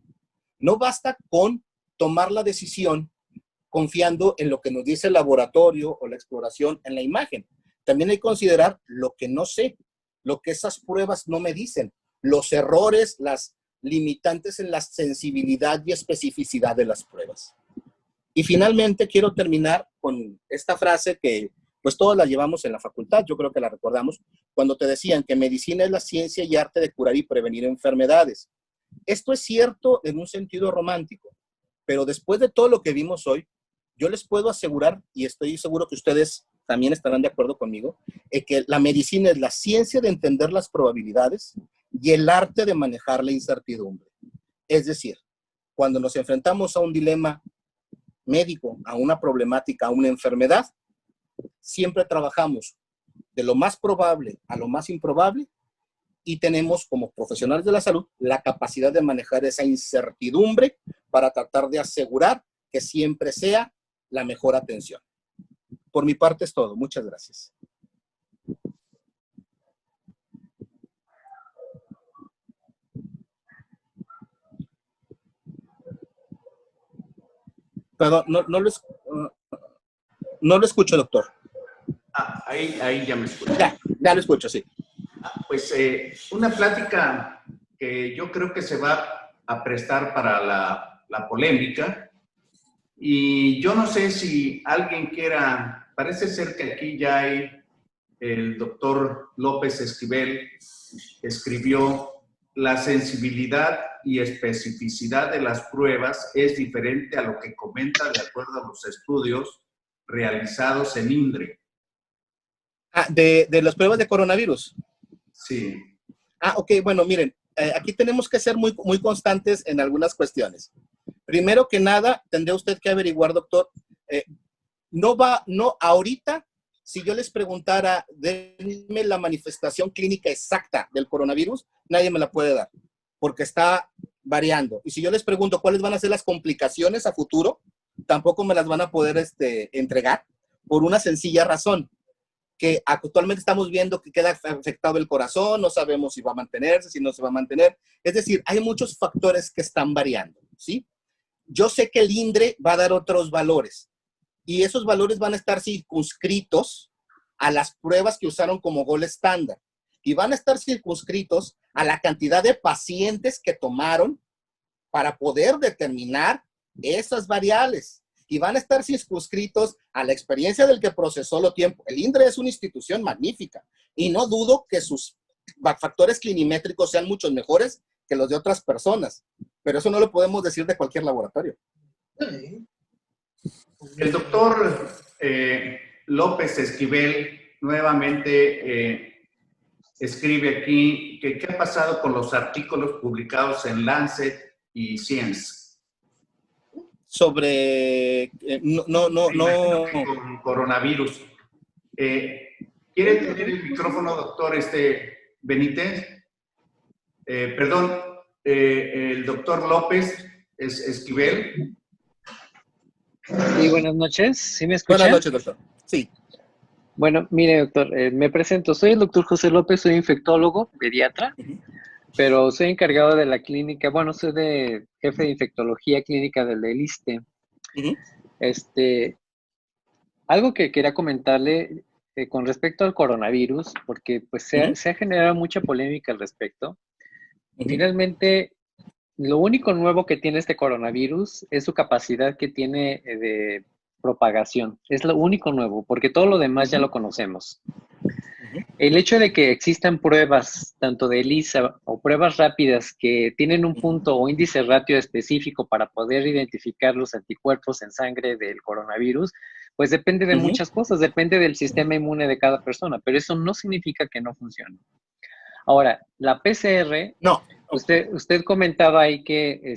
No basta con tomar la decisión confiando en lo que nos dice el laboratorio o la exploración en la imagen. También hay que considerar lo que no sé, lo que esas pruebas no me dicen, los errores, las limitantes en la sensibilidad y especificidad de las pruebas. Y finalmente quiero terminar con esta frase que pues todos la llevamos en la facultad, yo creo que la recordamos, cuando te decían que medicina es la ciencia y arte de curar y prevenir enfermedades. Esto es cierto en un sentido romántico, pero después de todo lo que vimos hoy, yo les puedo asegurar, y estoy seguro que ustedes también estarán de acuerdo conmigo, que la medicina es la ciencia de entender las probabilidades y el arte de manejar la incertidumbre. Es decir, cuando nos enfrentamos a un dilema médico, a una problemática, a una enfermedad, siempre trabajamos de lo más probable a lo más improbable y tenemos como profesionales de la salud la capacidad de manejar esa incertidumbre para tratar de asegurar que siempre sea la mejor atención. Por mi parte es todo. Muchas gracias. Perdón, no lo escucho, doctor. Ahí ya me escucho. Ya lo escucho, sí. Pues una plática que yo creo que se va a prestar para la polémica. Y yo no sé si alguien quiera, parece ser que aquí ya hay, el doctor López Esquivel escribió, la sensibilidad y especificidad de las pruebas es diferente a lo que comenta de acuerdo a los estudios realizados en INDRE. De las pruebas de coronavirus. Sí. Ok, bueno, miren, aquí tenemos que ser muy, muy constantes en algunas cuestiones. Primero que nada, tendría usted que averiguar, doctor, no ahorita, si yo les preguntara, denme la manifestación clínica exacta del coronavirus, nadie me la puede dar, porque está variando. Y si yo les pregunto cuáles van a ser las complicaciones a futuro, tampoco me las van a poder entregar por una sencilla razón, que actualmente estamos viendo que queda afectado el corazón, no sabemos si va a mantenerse, si no se va a mantener. Es decir, hay muchos factores que están variando, ¿sí? Yo sé que el INDRE va a dar otros valores y esos valores van a estar circunscritos a las pruebas que usaron como gol estándar y van a estar circunscritos a la cantidad de pacientes que tomaron para poder determinar esas variables y van a estar circunscritos a la experiencia del que procesó lo tiempo. El INDRE es una institución magnífica y no dudo que sus factores clinimétricos sean muchos mejores que los de otras personas, pero eso no lo podemos decir de cualquier laboratorio. El doctor López Esquivel nuevamente escribe aquí que qué ha pasado con los artículos publicados en Lancet y Science. Sobre, Con coronavirus. ¿Quiere tener el micrófono, doctor Benítez? Perdón, el doctor López Esquivel. Sí, buenas noches. ¿Sí me escuchan? Buenas noches, doctor. Sí. Bueno, mire, doctor, me presento. Soy el doctor José López, soy infectólogo, pediatra, pero soy encargado de la clínica, bueno, soy de jefe de infectología clínica del ISSSTE. Algo que quería comentarle con respecto al coronavirus, porque pues se ha generado mucha polémica al respecto. Finalmente, lo único nuevo que tiene este coronavirus es su capacidad que tiene de propagación. Es lo único nuevo, porque todo lo demás ya lo conocemos. El hecho de que existan pruebas, tanto de ELISA o pruebas rápidas que tienen un punto o índice ratio específico para poder identificar los anticuerpos en sangre del coronavirus, pues depende de muchas cosas, depende del sistema inmune de cada persona, pero eso no significa que no funcione. Ahora, la PCR, no. Usted comentaba ahí que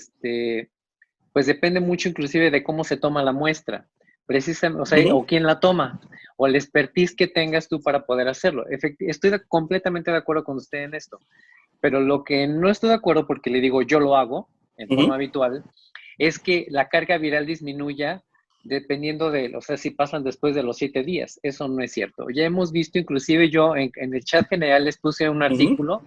pues depende mucho inclusive de cómo se toma la muestra, precisamente, o sea, o quién la toma, o el expertise que tengas tú para poder hacerlo. Estoy completamente de acuerdo con usted en esto, pero lo que no estoy de acuerdo, porque le digo yo lo hago en forma habitual, es que la carga viral disminuya dependiendo de, o sea, si pasan después de los 7 días. Eso no es cierto. Ya hemos visto, inclusive yo en el chat general les puse un artículo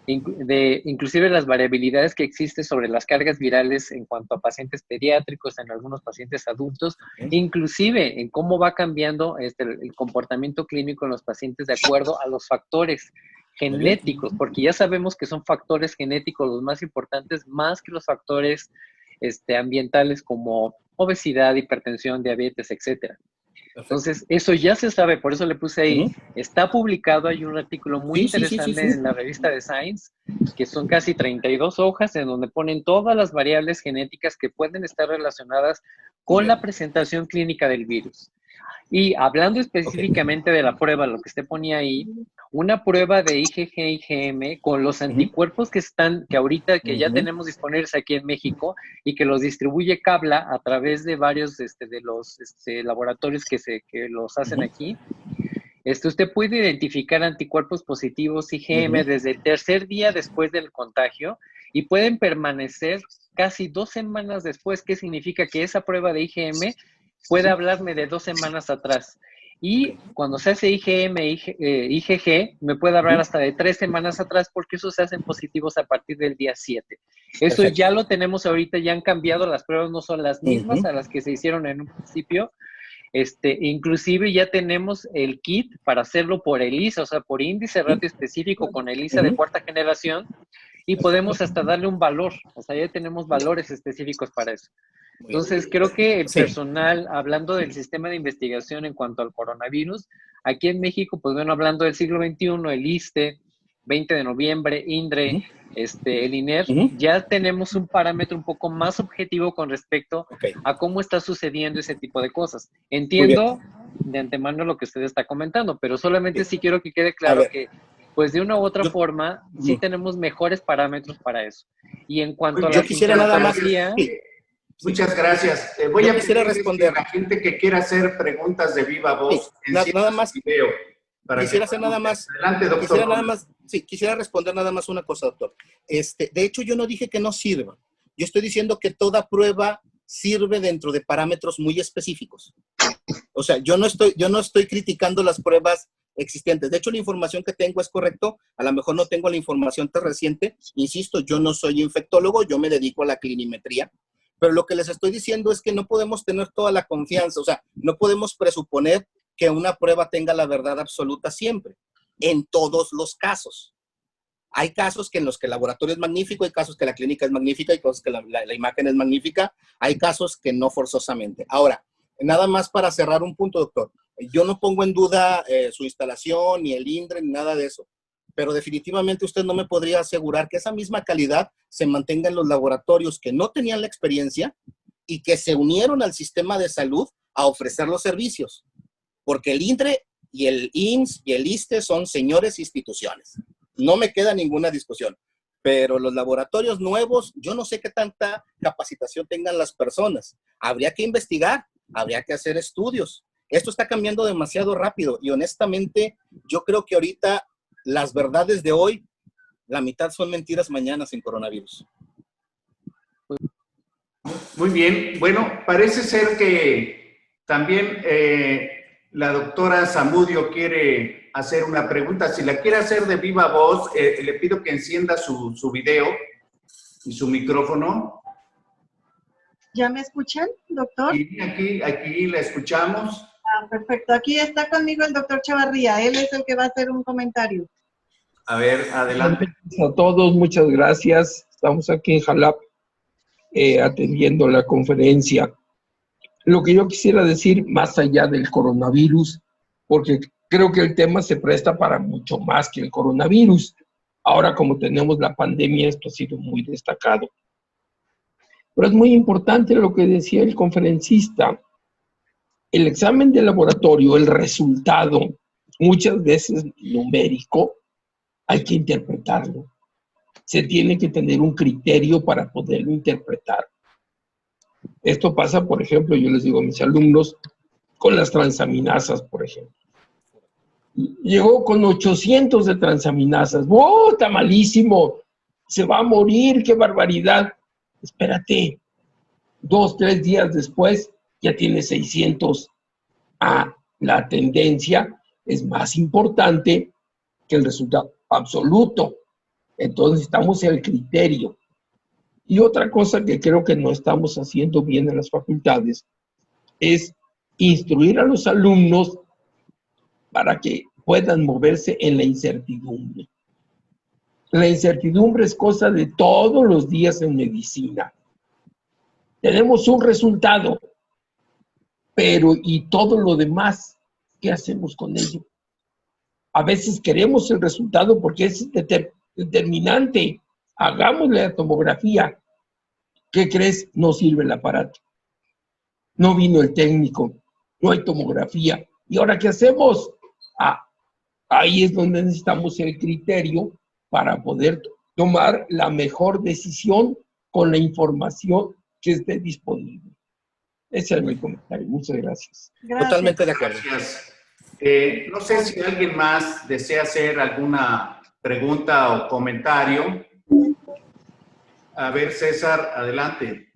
de inclusive las variabilidades que existen sobre las cargas virales en cuanto a pacientes pediátricos, en algunos pacientes adultos, inclusive en cómo va cambiando el comportamiento clínico en los pacientes de acuerdo a los factores genéticos, porque ya sabemos que son factores genéticos los más importantes, más que los factores ambientales como obesidad, hipertensión, diabetes, etcétera. Entonces, eso ya se sabe, por eso le puse ahí, está publicado, hay un artículo muy interesante en la revista de Science, que son casi 32 hojas en donde ponen todas las variables genéticas que pueden estar relacionadas con la presentación clínica del virus. Y hablando específicamente de la prueba, lo que usted ponía ahí, una prueba de IgG, IgM con los anticuerpos que ahorita ya tenemos disponibles aquí en México y que los distribuye Cabla a través de varios de los laboratorios que los hacen aquí. Usted puede identificar anticuerpos positivos IgM desde el tercer día después del contagio y pueden permanecer casi 2 semanas después. ¿Qué significa? Que esa prueba de IgM puede hablarme de 2 semanas atrás. Y cuando se hace IgM, IgG, me puede hablar hasta de 3 semanas atrás porque esos se hacen positivos a partir del día 7. Eso ya lo tenemos ahorita, ya han cambiado, las pruebas no son las mismas a las que se hicieron en un principio. Inclusive ya tenemos el kit para hacerlo por ELISA, o sea, por índice ratio específico con ELISA de 4ª generación, y podemos hasta darle un valor, o sea, ya tenemos valores específicos para eso. Entonces, creo que el personal, hablando del sistema de investigación en cuanto al coronavirus, aquí en México, pues bueno, hablando del siglo XXI, el ISSSTE, 20 de noviembre, INDRE, el INER, ya tenemos un parámetro un poco más objetivo con respecto a cómo está sucediendo ese tipo de cosas. Entiendo de antemano lo que usted está comentando, pero solamente sí quiero que quede claro que, pues de una u otra forma, sí tenemos mejores parámetros para eso. Y en cuanto a la quisiera nada más... Muchas gracias. Voy a responder a la gente que quiera hacer preguntas de viva voz. Nada más. Video, Quisiera hacer nada más. Adelante, doctor. Sí, quisiera responder nada más una cosa, doctor. De hecho, yo no dije que no sirva. Yo estoy diciendo que toda prueba sirve dentro de parámetros muy específicos. O sea, yo no estoy criticando las pruebas existentes. De hecho, la información que tengo es correcto. A lo mejor no tengo la información tan reciente. Insisto, yo no soy infectólogo, yo me dedico a la clinimetría. Pero lo que les estoy diciendo es que no podemos tener toda la confianza. O sea, no podemos presuponer que una prueba tenga la verdad absoluta siempre, en todos los casos. Hay casos en los que el laboratorio es magnífico, hay casos que la clínica es magnífica, hay casos que la imagen es magnífica, hay casos que no forzosamente. Ahora, nada más para cerrar un punto, doctor. Yo no pongo en duda su instalación, ni el INDRE, ni nada de eso. Pero definitivamente usted no me podría asegurar que esa misma calidad se mantenga en los laboratorios que no tenían la experiencia y que se unieron al sistema de salud a ofrecer los servicios. Porque el INDRE y el IMSS y el ISSSTE son señores instituciones. No me queda ninguna discusión. Pero los laboratorios nuevos, yo no sé qué tanta capacitación tengan las personas. Habría que investigar, habría que hacer estudios. Esto está cambiando demasiado rápido y honestamente yo creo que ahorita las verdades de hoy, la mitad son mentiras mañana sin coronavirus. Muy bien. Bueno, parece ser que también la doctora Zamudio quiere hacer una pregunta. Si la quiere hacer de viva voz, le pido que encienda su video y su micrófono. ¿Ya me escuchan, doctor? Y aquí la escuchamos. Perfecto. Aquí está conmigo el doctor Chavarría. Él es el que va a hacer un comentario. A ver, adelante. A todos, muchas gracias. Estamos aquí en Jalapa atendiendo la conferencia. Lo que yo quisiera decir, más allá del coronavirus, porque creo que el tema se presta para mucho más que el coronavirus. Ahora, como tenemos la pandemia, esto ha sido muy destacado. Pero es muy importante lo que decía el conferencista. El examen de laboratorio, el resultado, muchas veces numérico, hay que interpretarlo. Se tiene que tener un criterio para poderlo interpretar. Esto pasa, por ejemplo, yo les digo a mis alumnos, con las transaminasas, por ejemplo. Llegó con 800 de transaminasas. ¡Oh, está malísimo! Se va a morir, qué barbaridad. Espérate, 2, 3 días después ya tiene 600. La tendencia es más importante que el resultado absoluto. Entonces estamos en el criterio. Y otra cosa que creo que no estamos haciendo bien en las facultades es instruir a los alumnos para que puedan moverse en la incertidumbre. La incertidumbre es cosa de todos los días en medicina. Tenemos un resultado, pero ¿y todo lo demás? ¿Qué hacemos con ello? A veces queremos el resultado porque es determinante. Hagámosle la tomografía. ¿Qué crees? No sirve el aparato. No vino el técnico. No hay tomografía. ¿Y ahora qué hacemos? Ahí es donde necesitamos el criterio para poder tomar la mejor decisión con la información que esté disponible. Ese es mi comentario. Muchas gracias. Totalmente de acuerdo. Gracias. No sé si alguien más desea hacer alguna pregunta o comentario. A ver, César, adelante.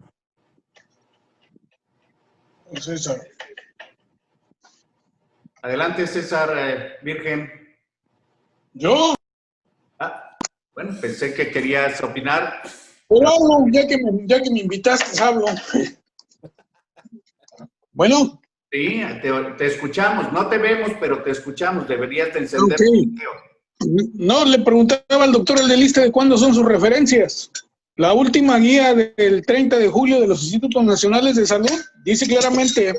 César. Adelante, César Virgen. ¿Yo? Bueno, pensé que querías opinar. Hablo, ya que me invitaste, hablo. Bueno. Sí, te escuchamos. No te vemos, pero te escuchamos. Deberías de encender tu video. No, le preguntaba al doctor el de lista de cuándo son sus referencias. La última guía del 30 de julio de los Institutos Nacionales de Salud dice claramente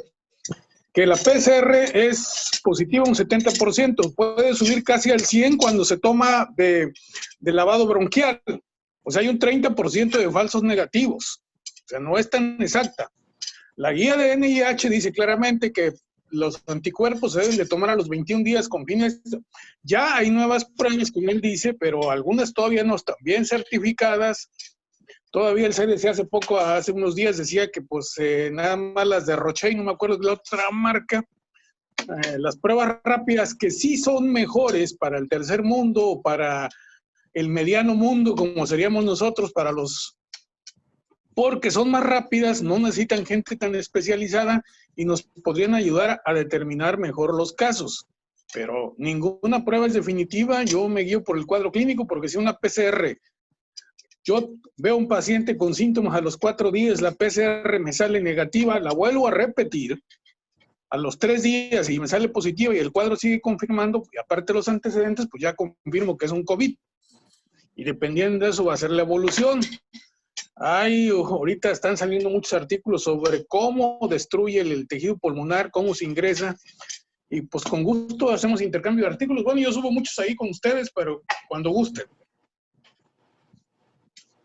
que la PCR es positiva un 70%. Puede subir casi al 100% cuando se toma de lavado bronquial. O sea, hay un 30% de falsos negativos. O sea, no es tan exacta. La guía de NIH dice claramente que los anticuerpos se deben de tomar a los 21 días con fines. Ya hay nuevas pruebas, como él dice, pero algunas todavía no están bien certificadas. Todavía el CDC hace unos días decía que pues nada más las de Roche, no me acuerdo de la otra marca, las pruebas rápidas que sí son mejores para el tercer mundo o para el mediano mundo, como seríamos nosotros, porque son más rápidas, no necesitan gente tan especializada y nos podrían ayudar a determinar mejor los casos. Pero ninguna prueba es definitiva. Yo me guío por el cuadro clínico, porque si una PCR, yo veo un paciente con síntomas a los 4 días, la PCR me sale negativa, la vuelvo a repetir a los 3 días y me sale positiva y el cuadro sigue confirmando, y aparte de los antecedentes, pues ya confirmo que es un COVID. Y dependiendo de eso va a ser la evolución. Ahorita están saliendo muchos artículos sobre cómo destruye el tejido pulmonar, cómo se ingresa, y pues con gusto hacemos intercambio de artículos. Bueno, yo subo muchos ahí con ustedes, pero cuando gusten.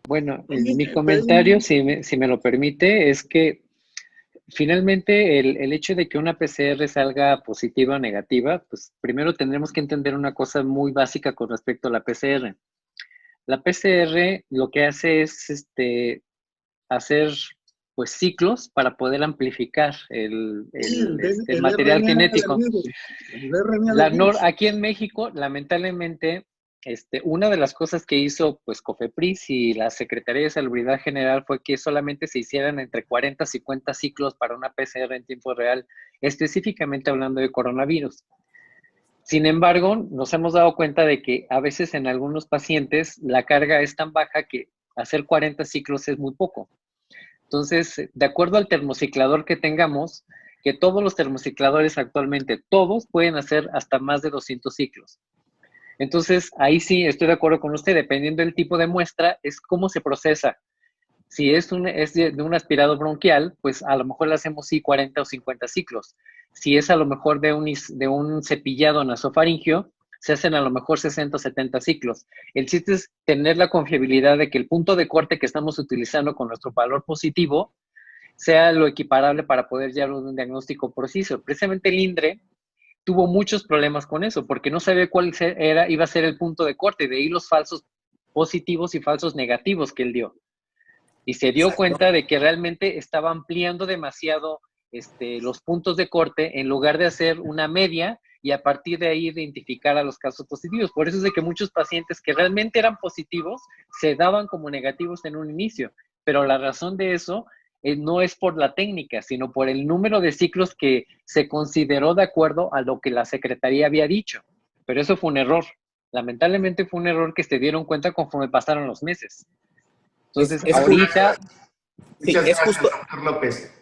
Bueno, mi comentario, si me lo permite, es que finalmente el hecho de que una PCR salga positiva o negativa, pues primero tendremos que entender una cosa muy básica con respecto a la PCR. La PCR lo que hace es hacer pues ciclos para poder amplificar el material genético. Aquí en México, lamentablemente, una de las cosas que hizo pues COFEPRIS y la Secretaría de Salubridad General fue que solamente se hicieran entre 40 y 50 ciclos para una PCR en tiempo real, específicamente hablando de coronavirus. Sin embargo, nos hemos dado cuenta de que a veces en algunos pacientes la carga es tan baja que hacer 40 ciclos es muy poco. Entonces, de acuerdo al termociclador que tengamos, que todos los termocicladores actualmente, todos pueden hacer hasta más de 200 ciclos. Entonces, ahí sí estoy de acuerdo con usted, dependiendo del tipo de muestra, es cómo se procesa. Si es de un aspirado bronquial, pues a lo mejor le hacemos sí 40 o 50 ciclos. Si es a lo mejor de un cepillado nasofaringio, se hacen a lo mejor 60 o 70 ciclos. El chiste es tener la confiabilidad de que el punto de corte que estamos utilizando con nuestro valor positivo sea lo equiparable para poder llevar un diagnóstico preciso. Precisamente el INDRE tuvo muchos problemas con eso, porque no sabía cuál iba a ser el punto de corte, de ahí los falsos positivos y falsos negativos que él dio. Y se dio cuenta de que realmente estaba ampliando demasiado los puntos de corte en lugar de hacer una media y a partir de ahí identificar a los casos positivos. Por eso es de que muchos pacientes que realmente eran positivos se daban como negativos en un inicio, pero la razón de eso no es por la técnica, sino por el número de ciclos que se consideró de acuerdo a lo que la Secretaría había dicho. Pero eso fue un error. Lamentablemente fue un error que se dieron cuenta conforme pasaron los meses. Entonces, ahorita... Sí, doctor López.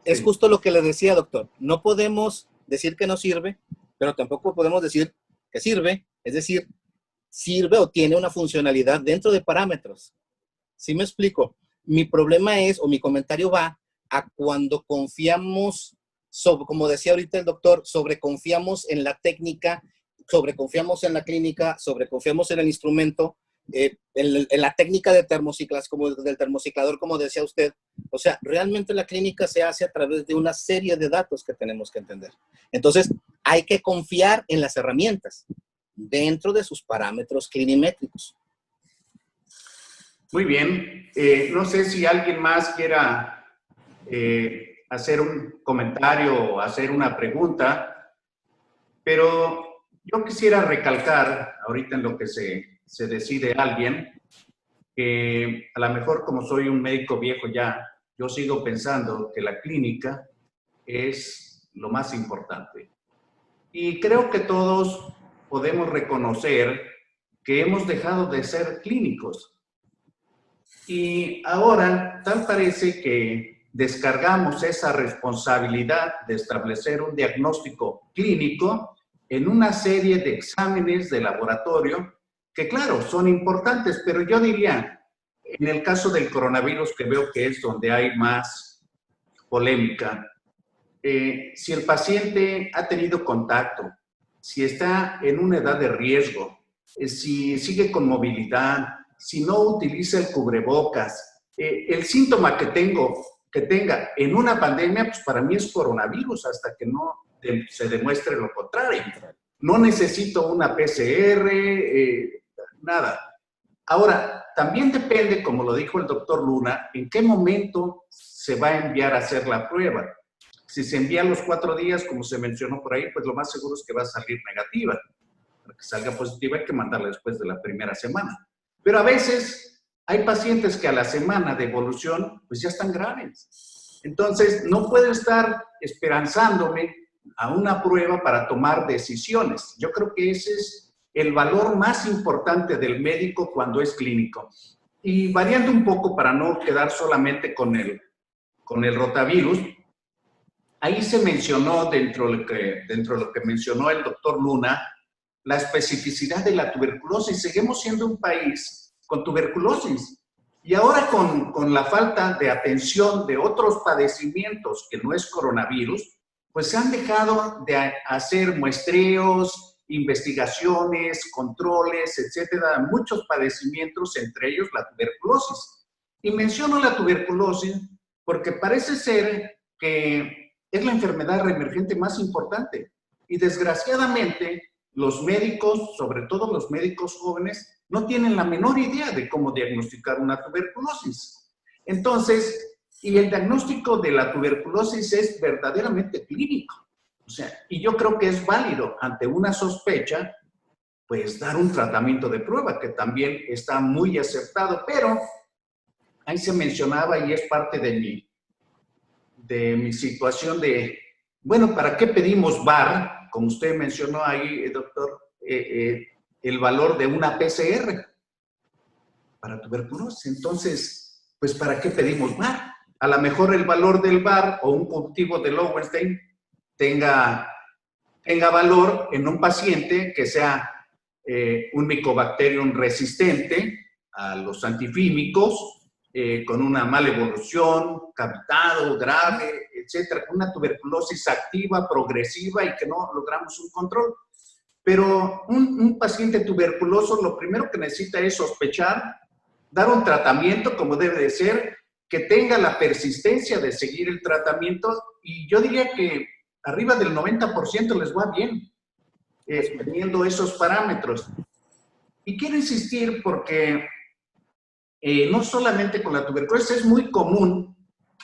Es justo lo que le decía, doctor. No podemos decir que no sirve, pero tampoco podemos decir que sirve. Es decir, sirve o tiene una funcionalidad dentro de parámetros. ¿Sí me explico? Mi problema es, o mi comentario va, a cuando confiamos, como decía ahorita el doctor, sobreconfiamos en la técnica, sobreconfiamos en la clínica, sobreconfiamos en el instrumento, en la técnica de termociclas, como del termociclador, como decía usted. O sea, realmente la clínica se hace a través de una serie de datos que tenemos que entender. Entonces, hay que confiar en las herramientas dentro de sus parámetros clinimétricos. Muy bien. No sé si alguien más quiera hacer un comentario o hacer una pregunta, pero yo quisiera recalcar, ahorita en lo que se decide alguien, que a lo mejor como soy un médico viejo ya, yo sigo pensando que la clínica es lo más importante. Y creo que todos podemos reconocer que hemos dejado de ser clínicos. Y ahora tal parece que descargamos esa responsabilidad de establecer un diagnóstico clínico en una serie de exámenes de laboratorio que, claro, son importantes, pero yo diría, en el caso del coronavirus, que veo que es donde hay más polémica, si el paciente ha tenido contacto, si está en una edad de riesgo, si sigue con movilidad, si no utiliza el cubrebocas, el síntoma que tenga en una pandemia, pues para mí es coronavirus hasta que no se demuestre lo contrario. No necesito una PCR, nada. Ahora, también depende, como lo dijo el doctor Luna, en qué momento se va a enviar a hacer la prueba. Si se envía a los 4 días, como se mencionó por ahí, pues lo más seguro es que va a salir negativa. Para que salga positiva hay que mandarla después de la primera semana. Pero a veces hay pacientes que a la semana de evolución pues ya están graves. Entonces no puedo estar esperanzándome a una prueba para tomar decisiones. Yo creo que ese es el valor más importante del médico cuando es clínico. Y variando un poco para no quedar solamente con el rotavirus, ahí se mencionó dentro de lo que mencionó el doctor Luna, la especificidad de la tuberculosis. Seguimos siendo un país con tuberculosis. Y ahora con la falta de atención de otros padecimientos que no es coronavirus, pues se han dejado de hacer muestreos, investigaciones, controles, etcétera, muchos padecimientos, entre ellos la tuberculosis. Y menciono la tuberculosis porque parece ser que es la enfermedad reemergente más importante. Y desgraciadamente, los médicos, sobre todo los médicos jóvenes, no tienen la menor idea de cómo diagnosticar una tuberculosis. Entonces, y el diagnóstico de la tuberculosis es verdaderamente clínico. O sea, y yo creo que es válido ante una sospecha, pues dar un tratamiento de prueba, que también está muy aceptado, pero ahí se mencionaba y es parte de mi situación de, bueno, ¿para qué pedimos VAR? Como usted mencionó ahí, doctor, el valor de una PCR para tuberculosis. Entonces, pues, ¿para qué pedimos VAR? A lo mejor el valor del VAR o un cultivo de Lowenstein tenga valor en un paciente que sea un Mycobacterium resistente a los antifímicos, con una mala evolución, cavitado, grave, etcétera, con una tuberculosis activa, progresiva y que no logramos un control. Pero un paciente tuberculoso lo primero que necesita es sospechar, dar un tratamiento como debe de ser, que tenga la persistencia de seguir el tratamiento, y yo diría que arriba del 90% les va bien, teniendo esos parámetros. Y quiero insistir porque no solamente con la tuberculosis, es muy común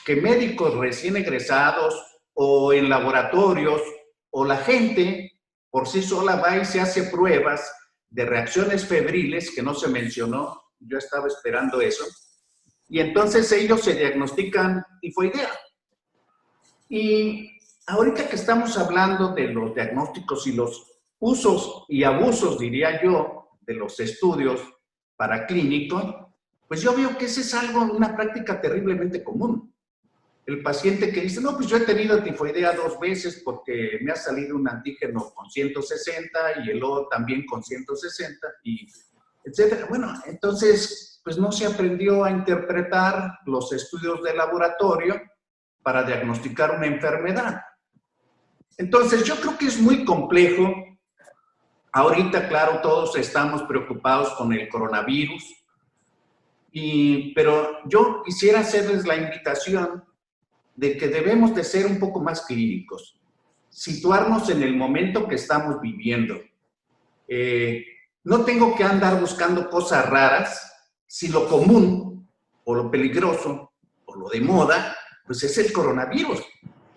que médicos recién egresados o en laboratorios o la gente por sí sola va y se hace pruebas de reacciones febriles que no se mencionó, yo estaba esperando eso, y entonces ellos se diagnostican tifoidea. Y ahorita que estamos hablando de los diagnósticos y los usos y abusos, diría yo, de los estudios paraclínicos, pues yo veo que ese es algo, una práctica terriblemente común. El paciente que dice, no, pues yo he tenido tifoidea 2 veces porque me ha salido un antígeno con 160 y el otro también con 160, y etcétera. Bueno, entonces, pues no se aprendió a interpretar los estudios de laboratorio para diagnosticar una enfermedad. Entonces, yo creo que es muy complejo. Ahorita, claro, todos estamos preocupados con el coronavirus, pero yo quisiera hacerles la invitación de que debemos de ser un poco más clínicos, situarnos en el momento que estamos viviendo. No tengo que andar buscando cosas raras si lo común o lo peligroso o lo de moda, pues es el coronavirus.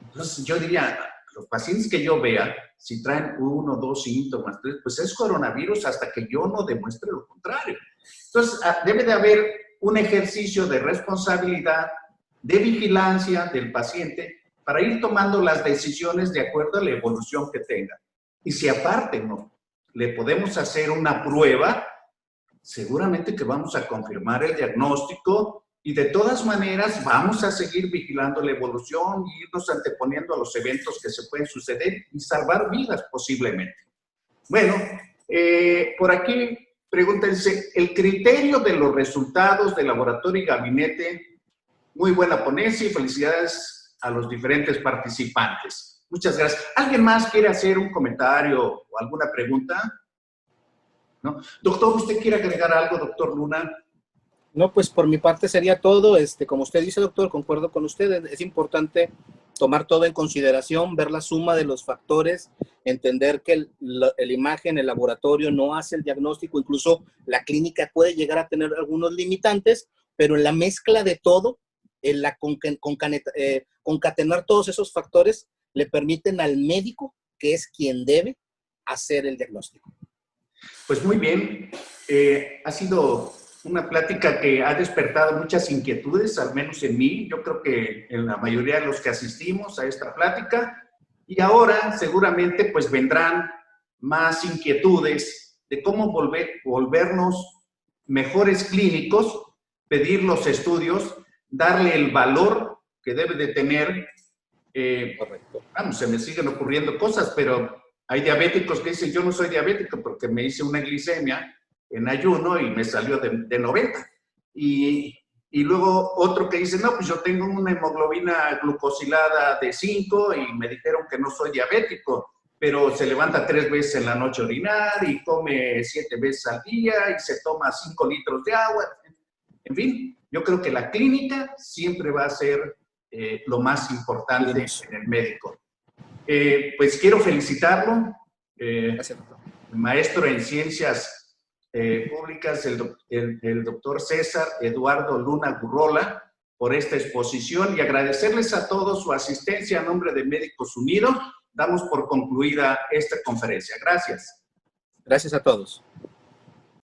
Entonces yo diría, los pacientes que yo vea, si traen 1, 2 síntomas, 3, pues es coronavirus hasta que yo no demuestre lo contrario. Entonces debe de haber un ejercicio de responsabilidad, de vigilancia del paciente para ir tomando las decisiones de acuerdo a la evolución que tenga. Y si aparte no le podemos hacer una prueba, seguramente que vamos a confirmar el diagnóstico y de todas maneras vamos a seguir vigilando la evolución y irnos anteponiendo a los eventos que se pueden suceder y salvar vidas posiblemente. Bueno, por aquí pregúntense, el criterio de los resultados de laboratorio y gabinete. Muy buena ponencia y felicidades a los diferentes participantes. Muchas gracias. ¿Alguien más quiere hacer un comentario o alguna pregunta? ¿No? Doctor, ¿usted quiere agregar algo, doctor Luna? No, pues por mi parte sería todo. Como usted dice, doctor, concuerdo con usted. Es importante tomar todo en consideración, ver la suma de los factores, entender que el imagen, el laboratorio no hace el diagnóstico, incluso la clínica puede llegar a tener algunos limitantes, pero en la mezcla de todo, concatenar todos esos factores le permiten al médico, que es quien debe hacer el diagnóstico. Pues muy bien, ha sido una plática que ha despertado muchas inquietudes, al menos en mí, yo creo que en la mayoría de los que asistimos a esta plática, y ahora seguramente pues vendrán más inquietudes de cómo volvernos mejores clínicos, pedir los estudios, darle el valor que debe de tener. Correcto. Vamos, se me siguen ocurriendo cosas, pero hay diabéticos que dicen, yo no soy diabético porque me hice una glicemia en ayuno y me salió de 90. Y luego otro que dice, no, pues yo tengo una hemoglobina glucosilada de 5 y me dijeron que no soy diabético, pero se levanta 3 veces en la noche a orinar y come 7 veces al día y se toma 5 litros de agua. En fin, yo creo que la clínica siempre va a ser lo más importante en el médico. Pues quiero felicitarlo, Gracias, doctor. maestro en ciencias públicas, el doctor César Eduardo Luna Gurrola, por esta exposición y agradecerles a todos su asistencia a nombre de Médicos Unidos. Damos por concluida esta conferencia. Gracias. Gracias a todos.